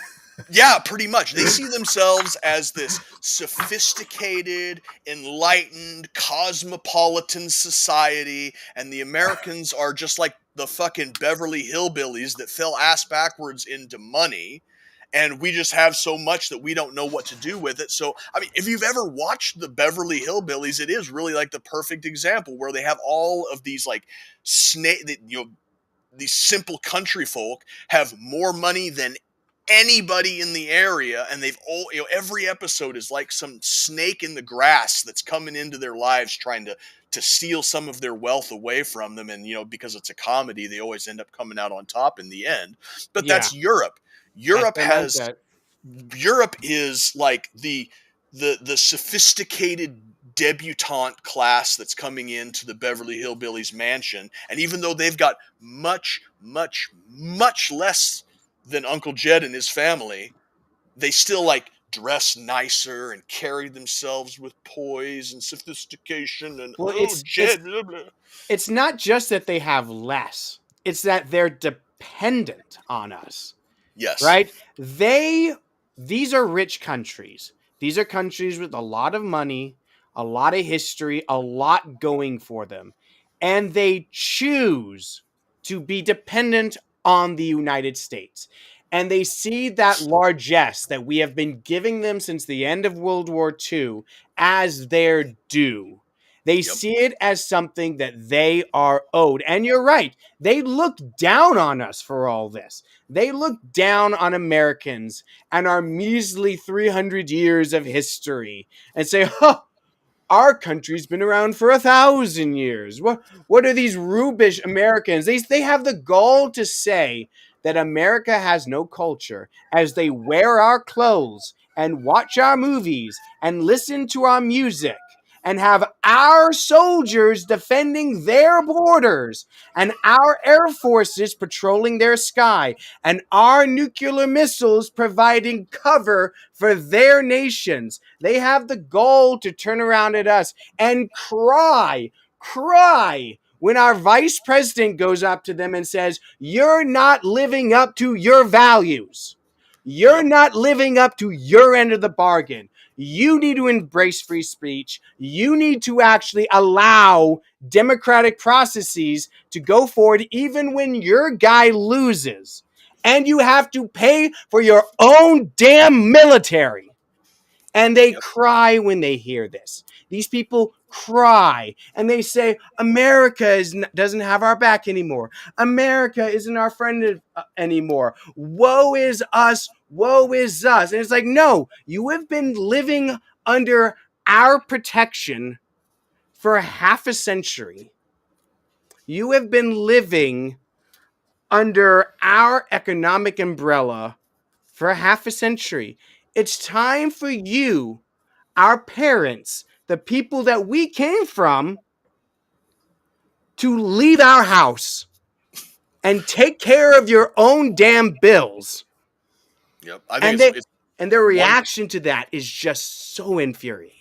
Yeah, pretty much. They see themselves as this sophisticated, enlightened, cosmopolitan society, and the Americans are just like the fucking Beverly Hillbillies that fell ass backwards into money. And we just have so much that we don't know what to do with it. So, I mean, if you've ever watched the Beverly Hillbillies, it is really like the perfect example where they have all of these like these simple country folk have more money than anybody in the area, and they've all, every episode is like some snake in the grass that's coming into their lives trying to steal some of their wealth away from them. And because it's a comedy, they always end up coming out on top in the end. But that's Europe. Europe is like the sophisticated debutante class that's coming into the Beverly Hillbillies mansion. And even though they've got much, much, much less than Uncle Jed and his family, they still like dress nicer and carry themselves with poise and sophistication. And it's not just that they have less, it's that they're dependent on us. Yes. Right? These are rich countries. These are countries with a lot of money, a lot of history, a lot going for them. And they choose to be dependent on the United States. And they see that largesse that we have been giving them since the end of World War II as their due. They see it as something that they are owed. And you're right. They look down on us for all this. They look down on Americans and our measly 300 years of history and say, our country's been around for 1,000 years. What are these rubish Americans? They have the gall to say that America has no culture as they wear our clothes and watch our movies and listen to our music and have our soldiers defending their borders and our air forces patrolling their sky and our nuclear missiles providing cover for their nations. They have the gall to turn around at us and cry when our vice president goes up to them and says, you're not living up to your values. You're not living up to your end of the bargain. You need to embrace free speech. You need to actually allow democratic processes to go forward even when your guy loses. And you have to pay for your own damn military. And they cry when they hear this. These people cry and they say, America doesn't have our back anymore. America isn't our friend anymore. Woe is us. Woe is us. And it's like, no, you have been living under our protection for half a century. You have been living under our economic umbrella for half a century. It's time for you, our parents, the people that we came from, to leave our house and take care of your own damn bills. Yep. I think and their reaction to that is just so infuriating.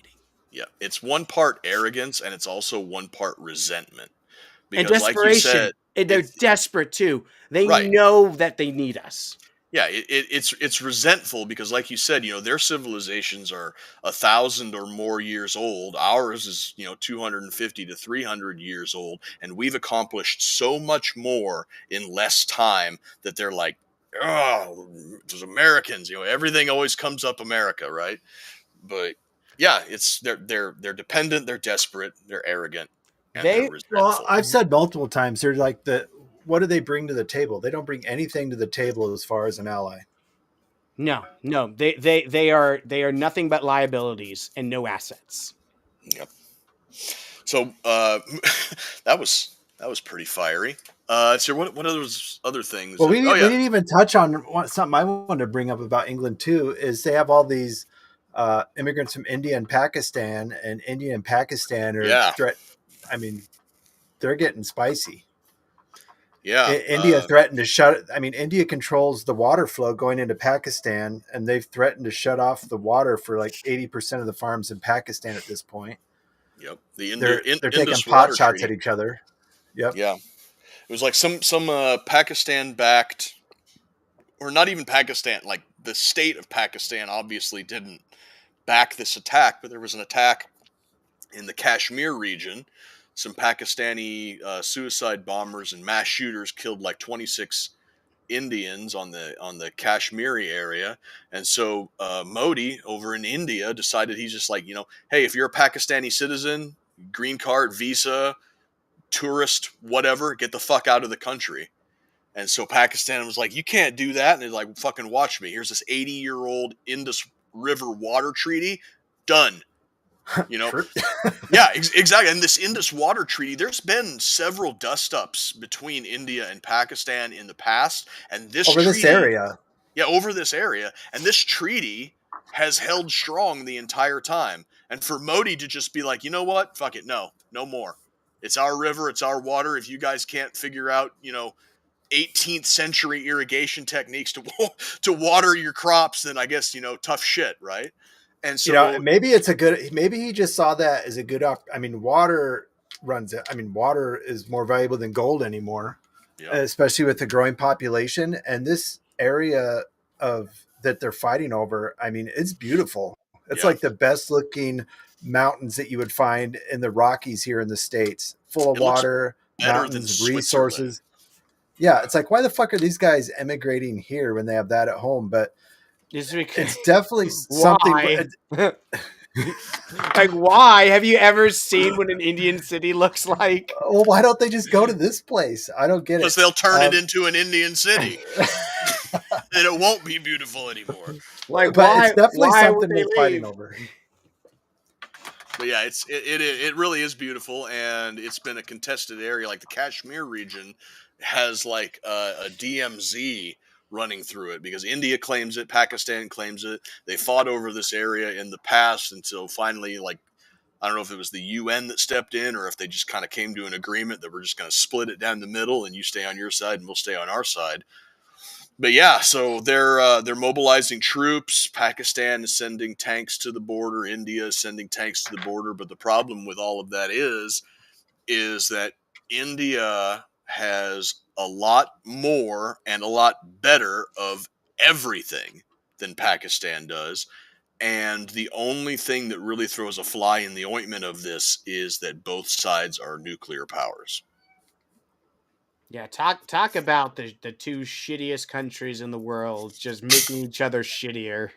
Yeah, it's one part arrogance and it's also one part resentment. And Because like you said, they're desperate too. They Right. know that they need us. Yeah, it's resentful because, like you said, their civilizations are 1,000 or more years old. Ours is 250 to 300 years old, and we've accomplished so much more in less time that they're like, oh, those Americans. Everything always comes up America, right? But yeah, they're dependent, they're desperate, they're arrogant, and they're resentful. Well, I've said multiple times, they're like what do they bring to the table? They don't bring anything to the table as far as an ally. No, they are nothing but liabilities and no assets. Yep. So that was pretty fiery. So what other things? Well, we didn't even touch on something I wanted to bring up about England too. Is they have all these immigrants from India and Pakistan, and India and Pakistan are I mean, they're getting spicy. Yeah, India threatened to shut. I mean, India controls the water flow going into Pakistan, and they've threatened to shut off the water for like 80% of the farms in Pakistan at this point. Yep, they're taking pot shots at each other. Yep. Yeah, it was like some Pakistan-backed, or not even Pakistan. Like the state of Pakistan obviously didn't back this attack, but there was an attack in the Kashmir region. Some Pakistani suicide bombers and mass shooters killed like 26 Indians on the Kashmiri area, and so Modi over in India decided he's just like, hey, if you're a Pakistani citizen, green card, visa, tourist, whatever, get the fuck out of the country. And so Pakistan was like, you can't do that, and they're like, fucking watch me. Here's this 80-year-old Indus River water treaty, done. Yeah, exactly. And this Indus Water Treaty, there's been several dust-ups between India and Pakistan in the past, and this area. Yeah, over this area, and this treaty has held strong the entire time. And for Modi to just be like, you know what, fuck it, no more. It's our river, it's our water. If you guys can't figure out, 18th century irrigation techniques to water your crops, then I guess tough shit, right? And so maybe he just saw that as a good I mean, water is more valuable than gold anymore, especially with the growing population. And this area that they're fighting over, I mean, it's beautiful. It's like the best looking mountains that you would find in the Rockies here in the States, full of water, mountains, resources. Yeah. It's like, why the fuck are these guys emigrating here when they have that at home? But it's definitely something. Like, why? Have you ever seen what an Indian city looks like? Well, why don't they just go to this place? I don't get it. Because they'll turn it into an Indian city. And it won't be beautiful anymore. Like, but it's definitely something they're fighting over. But yeah, it really is beautiful, and it's been a contested area. Like the Kashmir region has like a DMZ running through it because India claims it, Pakistan claims it. They fought over this area in the past until finally, like, I don't know if it was the UN that stepped in or if they just kind of came to an agreement that we're just going to split it down the middle and you stay on your side and we'll stay on our side. But yeah, so they're mobilizing troops. Pakistan is sending tanks to the border. India is sending tanks to the border. But the problem with all of that is that India has a lot more and a lot better of everything than Pakistan does. And the only thing that really throws a fly in the ointment of this is that both sides are nuclear powers. Yeah, talk about the two shittiest countries in the world just making each other shittier.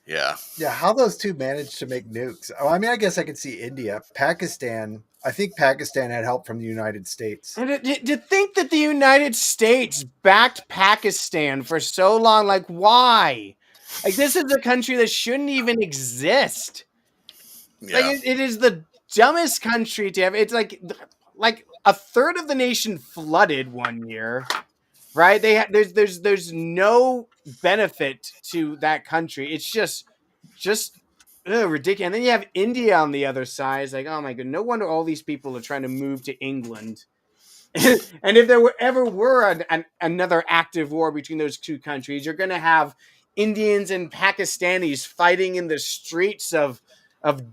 Yeah. Yeah, how those two managed to make nukes. Oh, I mean, I guess I could see India. Pakistan, I think Pakistan had help from the United States. And to think that the United States backed Pakistan for so long, like, why? Like, this is a country that shouldn't even exist. Yeah. Like, it is the dumbest country to have. It's like a third of the nation flooded one year, right? There's no benefit to that country. It's just ridiculous. And then you have India on the other side. It's like, oh my god, no wonder all these people are trying to move to England. And if there ever were another active war between those two countries, you're going to have Indians and Pakistanis fighting in the streets of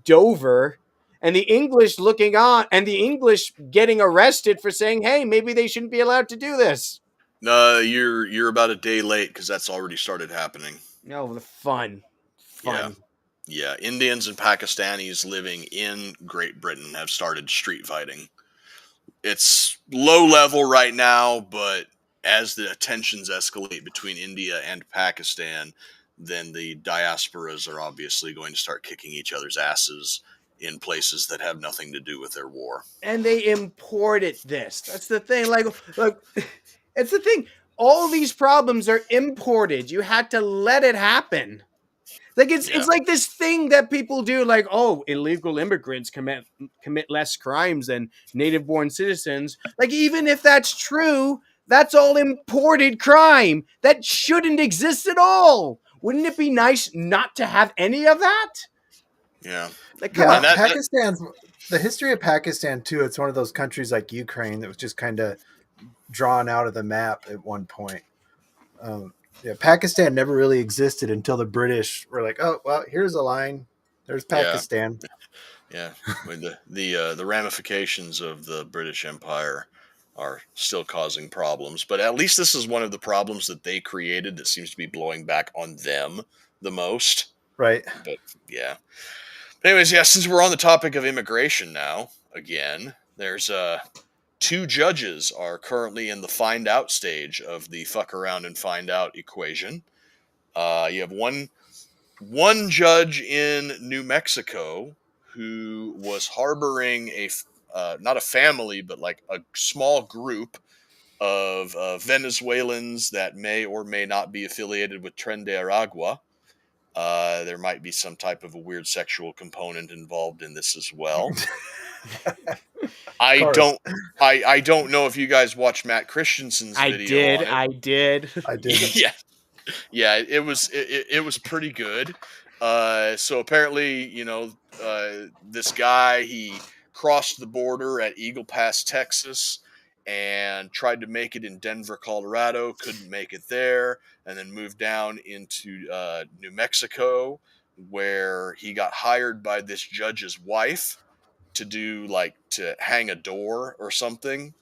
Dover, and the English looking on, and the English getting arrested for saying, "Hey, maybe they shouldn't be allowed to do this." No, you're about a day late because that's already started happening. No, the fun. Yeah, Indians and Pakistanis living in Great Britain have started street fighting. It's low level right now, but as the tensions escalate between India and Pakistan, then the diasporas are obviously going to start kicking each other's asses in places that have nothing to do with their war. And they imported this. That's the thing. Like it's the thing. All these problems are imported. You had to let it happen. Like it's like this thing that people do, like, oh, illegal immigrants commit less crimes than native-born citizens. Like, even if that's true, that's all imported crime. That shouldn't exist at all. Wouldn't it be nice not to have any of that? Yeah. Like, come on. Pakistan's the history of Pakistan too. It's one of those countries like Ukraine that was just kind of drawn out of the map at one point. Yeah, Pakistan never really existed until the British were like, "Oh, well, here's a line. There's Pakistan." Yeah, with the ramifications of the British Empire are still causing problems, but at least this is one of the problems that they created that seems to be blowing back on them the most. Right. But yeah. But anyways, yeah, since we're on the topic of immigration now, again, there's two judges are currently in the find out stage of the fuck around and find out equation. You have one judge in New Mexico who was harboring not a family, but like a small group of Venezuelans that may or may not be affiliated with Tren de Aragua. There might be some type of a weird sexual component involved in this as well. I don't know if you guys watched Matt Christensen's video. I did. Yeah, it was pretty good. So apparently, this guy, he crossed the border at Eagle Pass, Texas, and tried to make it in Denver, Colorado. Couldn't make it there, and then moved down into New Mexico, where he got hired by this judge's wife to hang a door or something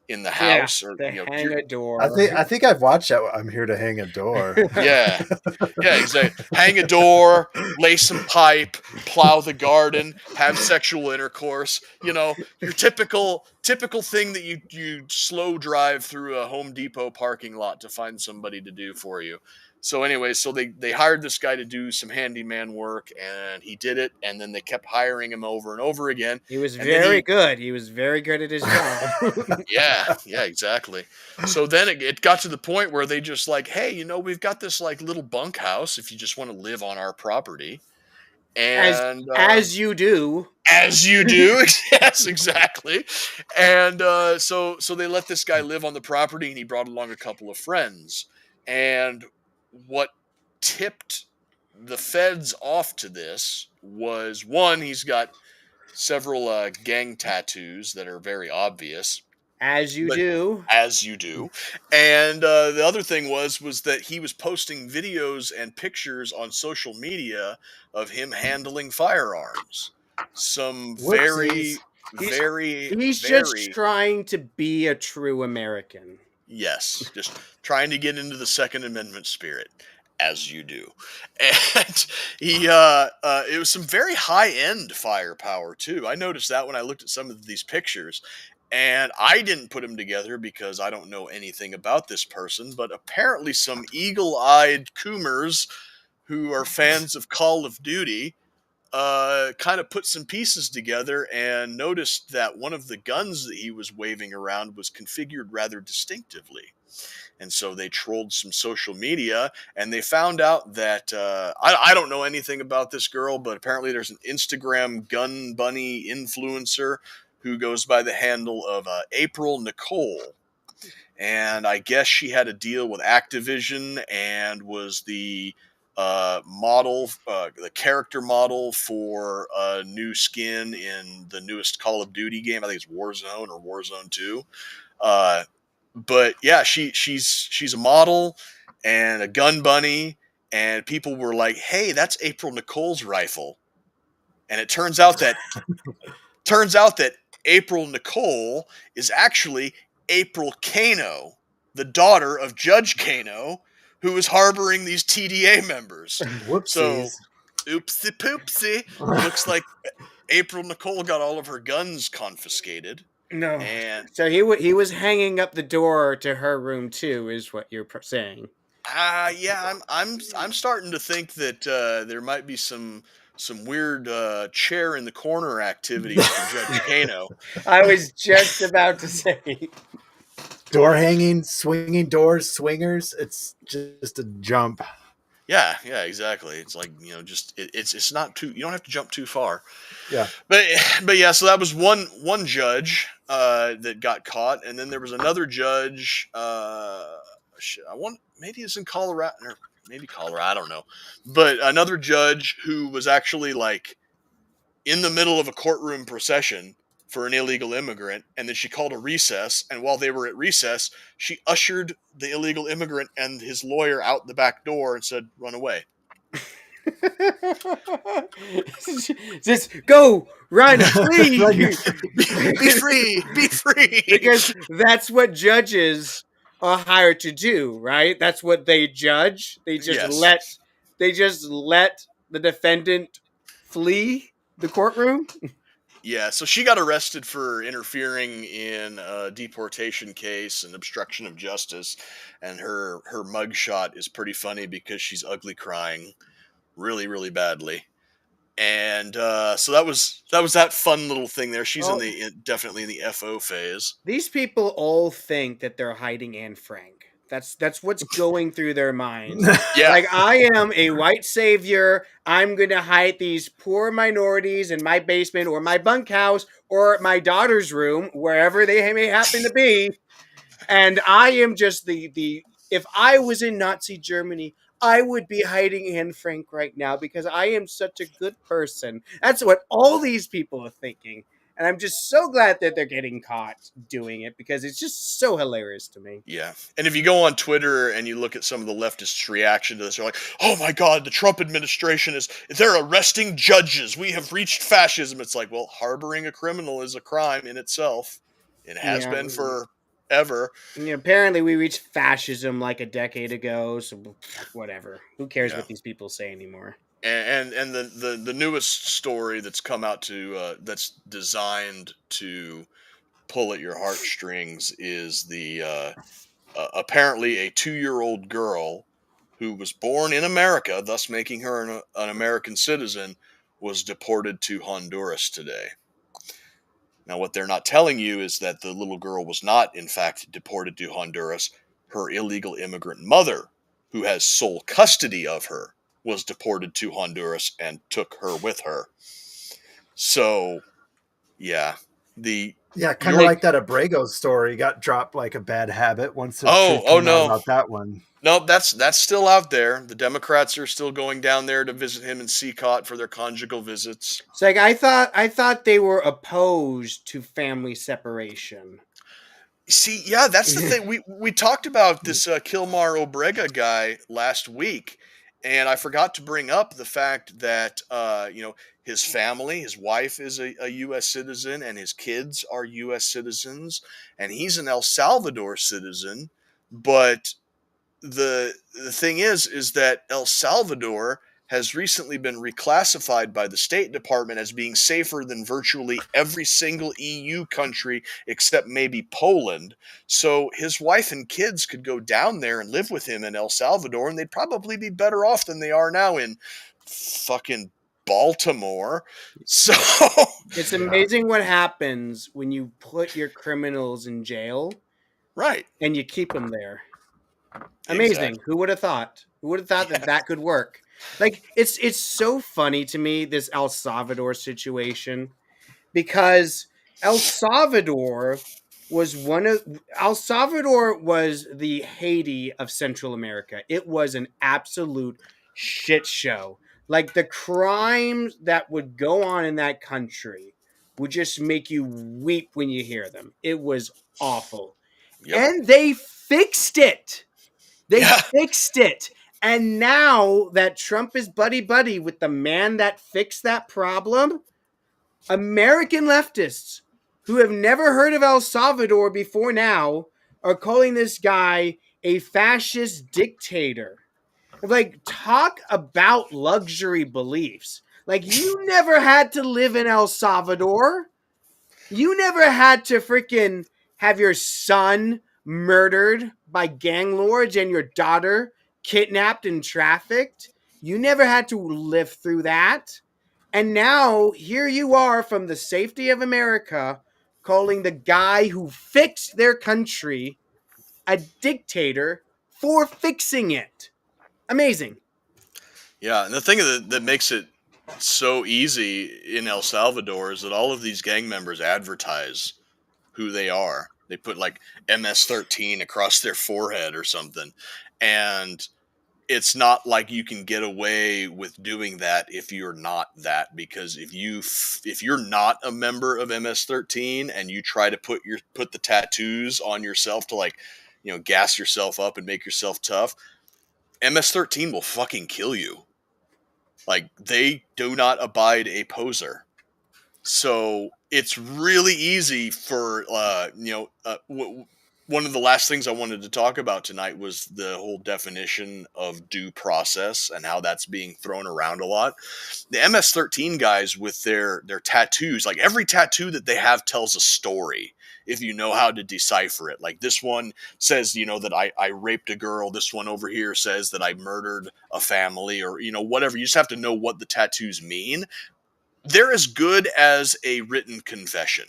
in the house, or hang a door. I think I've watched that. I'm here to hang a door. Yeah, exactly. Hang a door, lay some pipe, plow the garden, have sexual intercourse. Your typical thing that you slow drive through a Home Depot parking lot to find somebody to do for you. So anyway, they hired this guy to do some handyman work, and he did it, and then they kept hiring him over and over again. He was very good. He was very good at his job. Yeah, exactly. So then it got to the point where they just like, hey, we've got this like little bunkhouse if you just want to live on our property. And as you do. As you do. Yes, exactly. And so they let this guy live on the property, and he brought along a couple of friends. And what tipped the feds off to this was, one, he's got several gang tattoos that are very obvious. As you do. And the other thing was that he was posting videos and pictures on social media of him handling firearms. Some He's just trying to be a true American. Yes, just trying to get into the Second Amendment spirit. as you do. And it was some very high-end firepower, too. I noticed that when I looked at some of these pictures. And I didn't put them together because I don't know anything about this person, but apparently some eagle-eyed coomers who are fans of Call of Duty kind of put some pieces together and noticed that one of the guns that he was waving around was configured rather distinctively. And so they trolled some social media, and they found out that I don't know anything about this girl, but apparently there's an Instagram gun bunny influencer who goes by the handle of April Nicole. And I guess she had a deal with Activision and was the the character model for a new skin in the newest Call of Duty game. I think it's Warzone or Warzone 2. But yeah, she's a model and a gun bunny, and people were like, "Hey, that's April Nicole's rifle." And it turns out that April Nicole is actually April Kano, the daughter of Judge Kano, who is harboring these TDA members. Whoopsies. So, oopsie poopsie. Looks like April Nicole got all of her guns confiscated. No. And so he was hanging up the door to her room too, is what you're saying. Yeah, I'm starting to think that there might be some weird chair in the corner activity for Judge Kano. I was just about to say. Door hanging, swinging doors, swingers. It's just a jump. Yeah, exactly. It's like, just it's not too. You don't have to jump too far. Yeah. But yeah, so that was one judge that got caught, and then there was another judge. Maybe it's in Colorado, or maybe Colorado. I don't know. But another judge who was actually like in the middle of a courtroom procession for an illegal immigrant, and then she called a recess, and while they were at recess, she ushered the illegal immigrant and his lawyer out the back door and said, "Run away." Just go, run, flee. Be free, be free. Because that's what judges are hired to do, right? That's what they judge. They just let the defendant flee the courtroom. Yeah, so she got arrested for interfering in a deportation case and obstruction of justice, and her mugshot is pretty funny because she's ugly crying really, really badly. And so that was that fun little thing there. She's definitely in the FO phase. These people all think that they're hiding Anne Frank. That's what's going through their minds. Yeah. Like, I am a white savior. I'm going to hide these poor minorities in my basement or my bunkhouse or my daughter's room, wherever they may happen to be. And I am just if I was in Nazi Germany, I would be hiding Anne Frank right now because I am such a good person. That's what all these people are thinking. And I'm just so glad that they're getting caught doing it because it's just so hilarious to me. Yeah. And if you go on Twitter and you look at some of the leftists' reaction to this, they're like, "Oh my God, the Trump administration they're arresting judges. We have reached fascism." It's like, well, harboring a criminal is a crime in itself. It has been forever. Apparently we reached fascism like a decade ago, so whatever. Who cares what these people say anymore? And the newest story that's come out that's designed to pull at your heartstrings is the apparently a 2-year-old girl who was born in America, thus making her an American citizen, was deported to Honduras today. Now, what they're not telling you is that the little girl was not, in fact, deported to Honduras. Her illegal immigrant mother, who has sole custody of her, was deported to Honduras and took her with her. So, yeah. Kind of like that Abrego story got dropped like a bad habit once the truth came out about that one. No, that's still out there. The Democrats are still going down there to visit him in CCOT for their conjugal visits. It's like I thought they were opposed to family separation. See, yeah, that's the thing. We talked about this Kilmar Obrega guy last week, and I forgot to bring up the fact that his family, his wife is a U.S. citizen, and his kids are U.S. citizens, and he's an El Salvador citizen, but the thing is that El Salvador has recently been reclassified by the State Department as being safer than virtually every single EU country except maybe Poland. So his wife and kids could go down there and live with him in El Salvador, and they'd probably be better off than they are now in fucking Baltimore. So It's amazing what happens when you put your criminals in jail right. and you keep them there. Amazing. Exactly. Who would have thought? Who would have thought that that could work? Like it's so funny to me, this El Salvador situation, because El Salvador was El Salvador was the Haiti of Central America. It was an absolute shit show. Like the crimes that would go on in that country would just make you weep when you hear them. It was awful. Yep. And they fixed it. They Yeah. fixed it. And now that Trump is buddy with the man that fixed that problem, American leftists who have never heard of El Salvador before now are calling this guy a fascist dictator. Like, talk about luxury beliefs. Like, you never had to live in El Salvador. You never had to freaking have your son murdered by gang lords and your daughter kidnapped and trafficked. You never had to live through that. And now here you are from the safety of America calling the guy who fixed their country a dictator for fixing it. Amazing. Yeah, and the thing that makes it so easy in El Salvador is that all of these gang members advertise who they are. They put like MS-13 across their forehead or something. And it's not like you can get away with doing that if you're not that, because if you're not a member of MS-13 and you try to put the tattoos on yourself to, like, you know, gas yourself up and make yourself tough, MS-13 will fucking kill you. Like, they do not abide a poser. So it's really easy for, one of the last things I wanted to talk about tonight was the whole definition of due process and how that's being thrown around a lot. The MS-13 guys with their tattoos, like every tattoo that they have tells a story if you know how to decipher it. Like this one says, you know, that I raped a girl. This one over here says that I murdered a family, or, you know, whatever. You just have to know what the tattoos mean. They're as good as a written confession.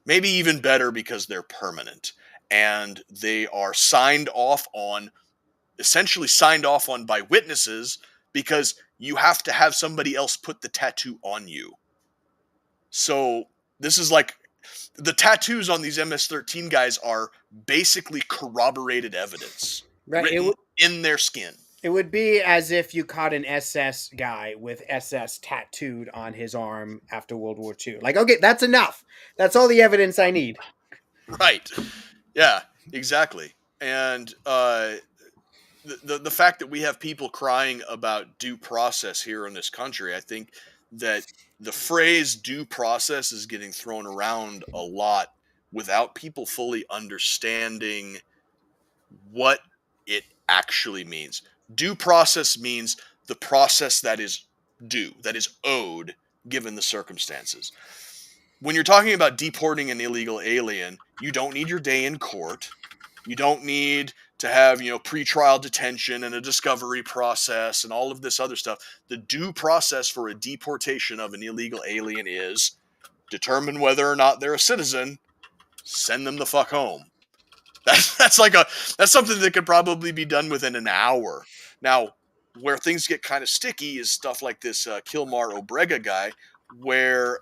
Maybe even better because they're permanent. And they are essentially signed off on by witnesses, because you have to have somebody else put the tattoo on you. So this is like, the tattoos on these MS-13 guys are basically corroborated evidence, Right. written in their skin. It would be as if you caught an SS guy with SS tattooed on his arm after World War II. Like, okay, that's enough. That's all the evidence I need. Right. Yeah, exactly. And the fact that we have people crying about due process here in this country, I think that the phrase due process is getting thrown around a lot without people fully understanding what it actually means. Due process means the process that is due, that is owed, given the circumstances. When you're talking about deporting an illegal alien, you don't need your day in court. You don't need to have, you know, pretrial detention and a discovery process and all of this other stuff. The due process for a deportation of an illegal alien is determine whether or not they're a citizen, send them the fuck home. That's something that could probably be done within an hour. Now, where things get kind of sticky is stuff like this Kilmar Obrega guy, where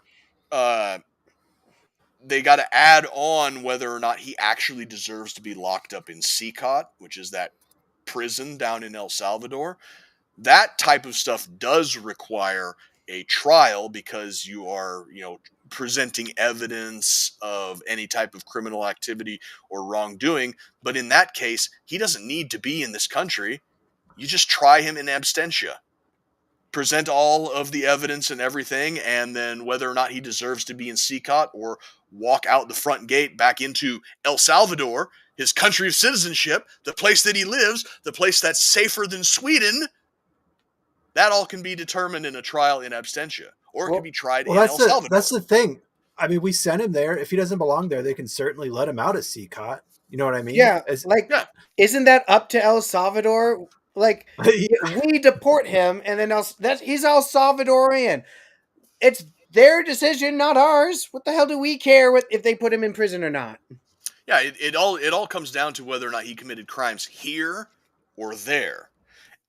they got to add on whether or not he actually deserves to be locked up in CCOT, which is that prison down in El Salvador. That type of stuff does require a trial, because you are, you know, presenting evidence of any type of criminal activity or wrongdoing. But in that case, he doesn't need to be in this country. You just try him in absentia. present all of the evidence and everything, and then whether or not he deserves to be in CCOT or walk out the front gate back into El Salvador, his country of citizenship, the place that he lives, the place that's safer than Sweden, that all can be determined in a trial in absentia, or it can be tried in El Salvador. That's the thing. I mean, we sent him there. If he doesn't belong there, they can certainly let him out of CCOT. You know what I mean? Yeah, isn't that up to El Salvador? Like, we deport him, and then he's El Salvadorian. It's their decision, not ours. What the hell do we care if they put him in prison or not? Yeah, it all comes down to whether or not he committed crimes here or there.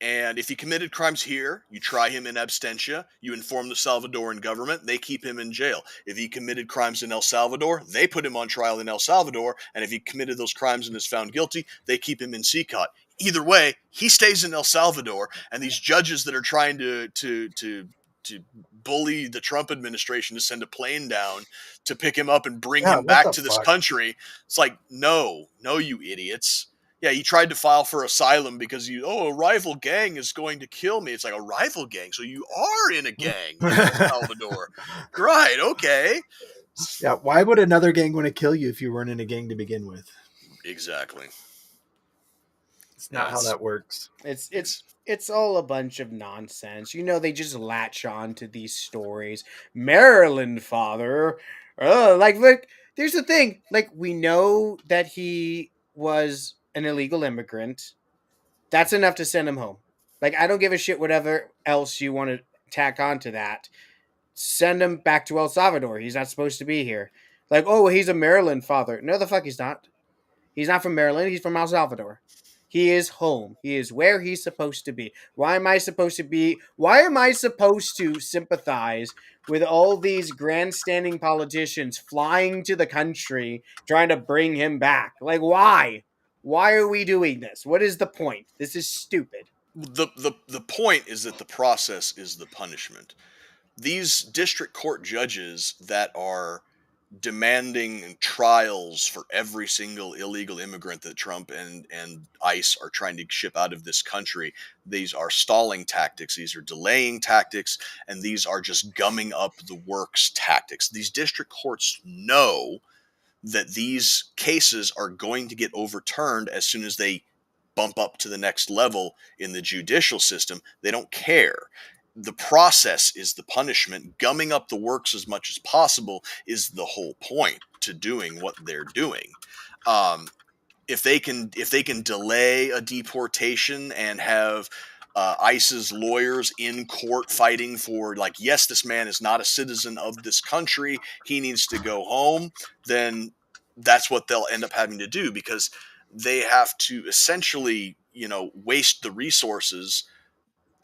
And if he committed crimes here, you try him in absentia, you inform the Salvadoran government, they keep him in jail. If he committed crimes in El Salvador, they put him on trial in El Salvador, and if he committed those crimes and is found guilty, they keep him in CCOT. Either way, he stays in El Salvador, and these judges that are trying to bully the Trump administration to send a plane down to pick him up and bring him back to this country, it's like, no, you idiots. Yeah, he tried to file for asylum because a rival gang is going to kill me. It's like, a rival gang? So you are in a gang in El Salvador. Right, okay. Yeah, why would another gang want to kill you if you weren't in a gang to begin with? Exactly. It's not how that works. It's all a bunch of nonsense. They just latch on to these stories. Maryland father. Look, there's the thing. Like, we know that he was an illegal immigrant. That's enough to send him home. Like, I don't give a shit whatever else you want to tack onto that. Send him back to El Salvador. He's not supposed to be here. Like, oh, he's a Maryland father. No, the fuck he's not. He's not from Maryland. He's from El Salvador. He is home. He is where he's supposed to be. Why am I supposed to sympathize with all these grandstanding politicians flying to the country trying to bring him back? Like, why? Why are we doing this? What is the point? This is stupid. The point is that the process is the punishment. These district court judges that are demanding trials for every single illegal immigrant that Trump and ICE are trying to ship out of this country, these are stalling tactics, these are delaying tactics, and these are just gumming up the works tactics. These district courts know that these cases are going to get overturned as soon as they bump up to the next level in the judicial system. They don't care. The process is the punishment. Gumming up the works as much as possible is the whole point to doing what they're doing. If they can delay a deportation and have ICE's lawyers in court fighting for, like, yes, this man is not a citizen of this country, he needs to go home, then that's what they'll end up having to do, because they have to essentially, waste the resources.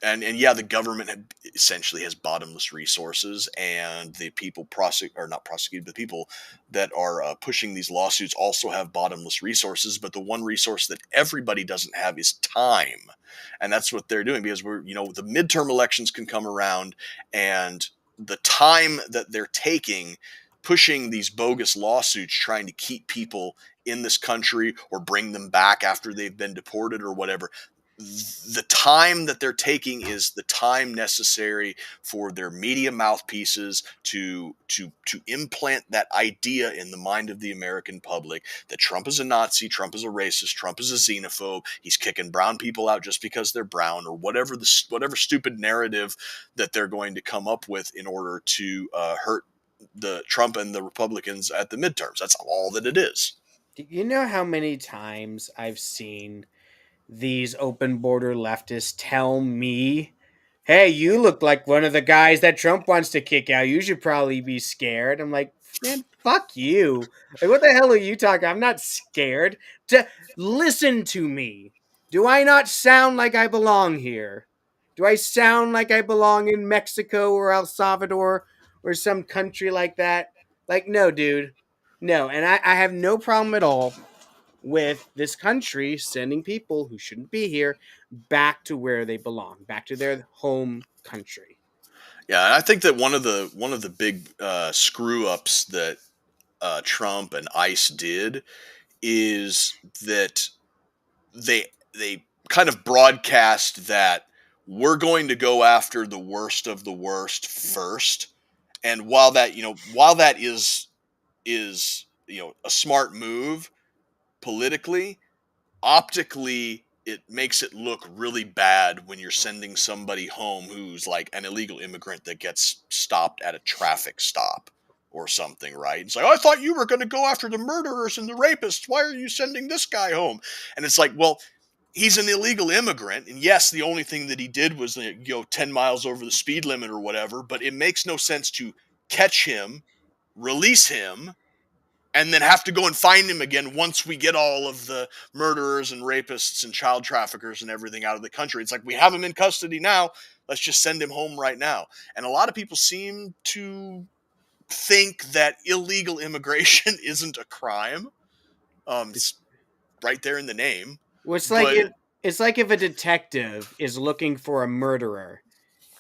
And yeah, the government essentially has bottomless resources, and the people the people that are pushing these lawsuits also have bottomless resources. But the one resource that everybody doesn't have is time, and that's what they're doing, because the midterm elections can come around, and the time that they're taking pushing these bogus lawsuits, trying to keep people in this country or bring them back after they've been deported or whatever. The time that they're taking is the time necessary for their media mouthpieces to implant that idea in the mind of the American public that Trump is a Nazi, Trump is a racist, Trump is a xenophobe, he's kicking brown people out just because they're brown, or whatever stupid narrative that they're going to come up with in order to hurt the Trump and the Republicans at the midterms. That's all that it is. Do you know how many times I've seen these open border leftists tell me, hey, you look like one of the guys that Trump wants to kick out. You should probably be scared. I'm like, man, fuck you. Like, what the hell are you talking? I'm not scared. Listen to me. Do I not sound like I belong here? Do I sound like I belong in Mexico or El Salvador or some country like that? Like, no, dude. No. And I have no problem at all with this country sending people who shouldn't be here back to where they belong, back to their home country. Yeah, I think that one of the big screw ups that Trump and ICE did is that they kind of broadcast that we're going to go after the worst of the worst first. And while that is a smart move politically, optically it makes it look really bad when you're sending somebody home who's like an illegal immigrant that gets stopped at a traffic stop or something, right? It's like, I thought you were going to go after the murderers and the rapists. Why are you sending this guy home? And it's like, well, he's an illegal immigrant, and yes, the only thing that he did was 10 miles over the speed limit or whatever, but it makes no sense to catch him, release him, and then have to go and find him again once we get all of the murderers and rapists and child traffickers and everything out of the country. It's like, we have him in custody now. Let's just send him home right now. And a lot of people seem to think that illegal immigration isn't a crime. It's right there in the name. Well, it's like if a detective is looking for a murderer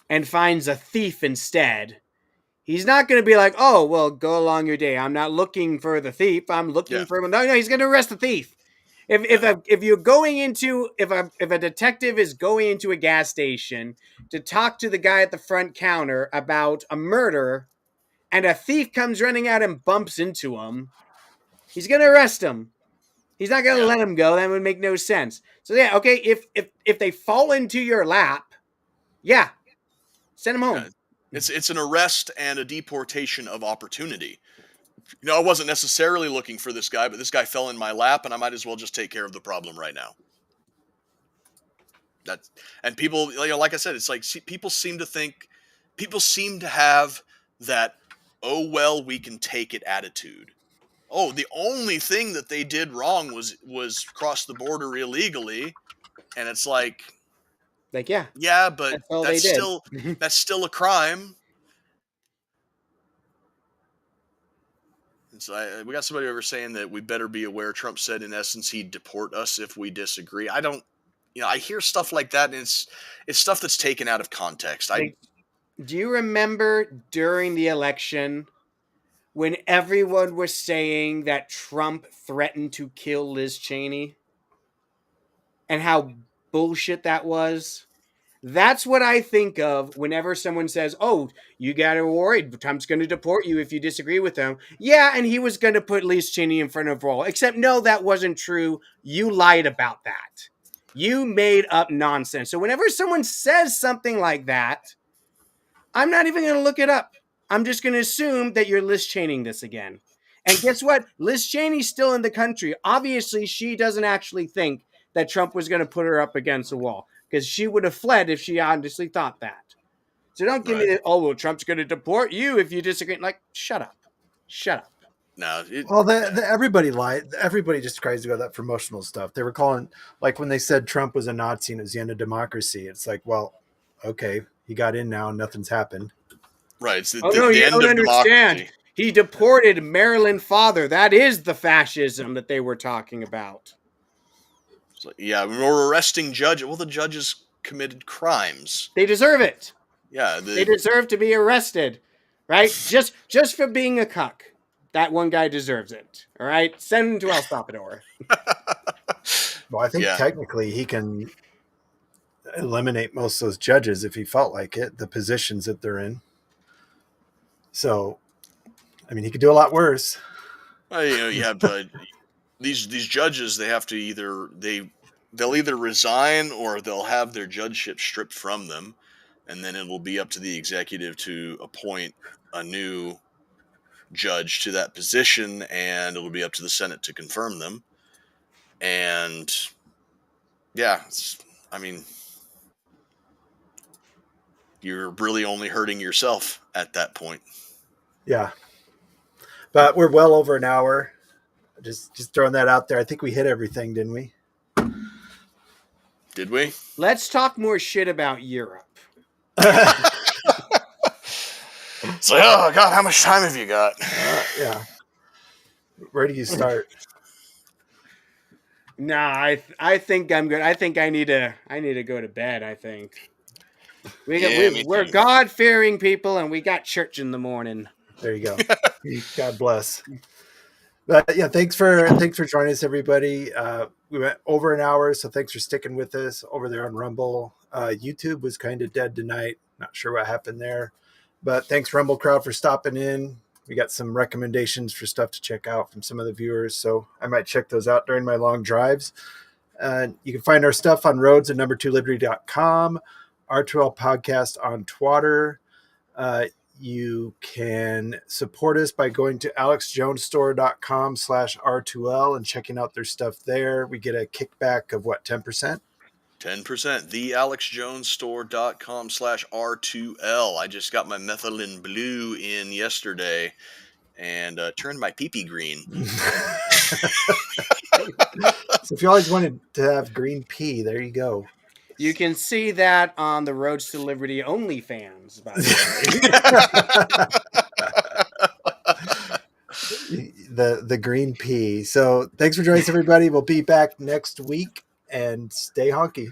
and finds a thief instead, he's not going to be like, "Oh, well, go along your day. I'm not looking for the thief. I'm looking for him." No, he's going to arrest the thief. If a detective is going into a gas station to talk to the guy at the front counter about a murder, and a thief comes running out and bumps into him, he's going to arrest him. He's not going to let him go. That would make no sense. So yeah, okay, if they fall into your lap, send them home. Yeah. It's an arrest and a deportation of opportunity. I wasn't necessarily looking for this guy, but this guy fell in my lap, and I might as well just take care of the problem right now. And people, like I said, it's like people seem to have that, oh well, we can take it attitude. Oh, the only thing that they did wrong was cross the border illegally, and it's like but that's still a crime. So we got somebody over saying that we better be aware. Trump said, in essence, he'd deport us if we disagree. I don't, I hear stuff like that, and it's stuff that's taken out of context. Do you remember during the election when everyone was saying that Trump threatened to kill Liz Cheney and how bullshit that was? That's what I think of whenever someone says, "Oh, you got to worry. Trump's going to deport you if you disagree with him." Yeah, and he was going to put Liz Cheney in front of all. Except, no, that wasn't true. You lied about that. You made up nonsense. So whenever someone says something like that, I'm not even going to look it up. I'm just going to assume that you're Liz Cheneying this again. And guess what? Liz Cheney's still in the country. Obviously, she doesn't actually think that Trump was going to put her up against a wall, because she would have fled if she honestly thought that. So don't give me the, "Oh, well, Trump's going to deport you if you disagree." Like, shut up. No. Everybody lied. Everybody just cries about that promotional stuff. They were calling, like when they said Trump was a Nazi and it was the end of democracy. It's like, well, okay, he got in now and nothing's happened. Right. It's you don't understand. Democracy. He deported Maryland father. That is the fascism that they were talking about. So, we're arresting judges. Well, the judges committed crimes. They deserve it. Yeah, they deserve to be arrested, right? just for being a cuck. That one guy deserves it. All right, send him to El Salvador. Well, I think technically he can eliminate most of those judges if he felt like it, the positions that they're in. So, I mean, he could do a lot worse. Well, you have these judges. They have to they'll either resign or they'll have their judgeship stripped from them, and then it will be up to the executive to appoint a new judge to that position, and it'll be up to the Senate to confirm them. And you're really only hurting yourself at that point. Yeah. But we're well over an hour. Just throwing that out there. I think we hit everything, didn't we? Did we? Let's talk more shit about Europe. It's like, oh God, how much time have you got? Yeah. Where do you start? Nah, I think I'm good. I think I need to go to bed. I think we're God-fearing people, and we got church in the morning. There you go. God bless. But yeah, thanks for joining us, everybody. We went over an hour, so thanks for sticking with us over there on Rumble. YouTube was kind of dead tonight. Not sure what happened there, but thanks Rumble crowd for stopping in. We got some recommendations for stuff to check out from some of the viewers, so I might check those out during my long drives. You can find our stuff on roads at number2liberty.com, R2L podcast on Twitter. You can support us by going to alexjonesstore.com/R2L and checking out their stuff there. We get a kickback of what, 10%? 10%. TheAlexJonesStore.com/R2L. I just got my methylene blue in yesterday and turned my pee-pee green. So if you always wanted to have green pea, there you go. You can see that on the Roads to Liberty OnlyFans, by the way. the green pea. So thanks for joining us, everybody. We'll be back next week, and stay honky.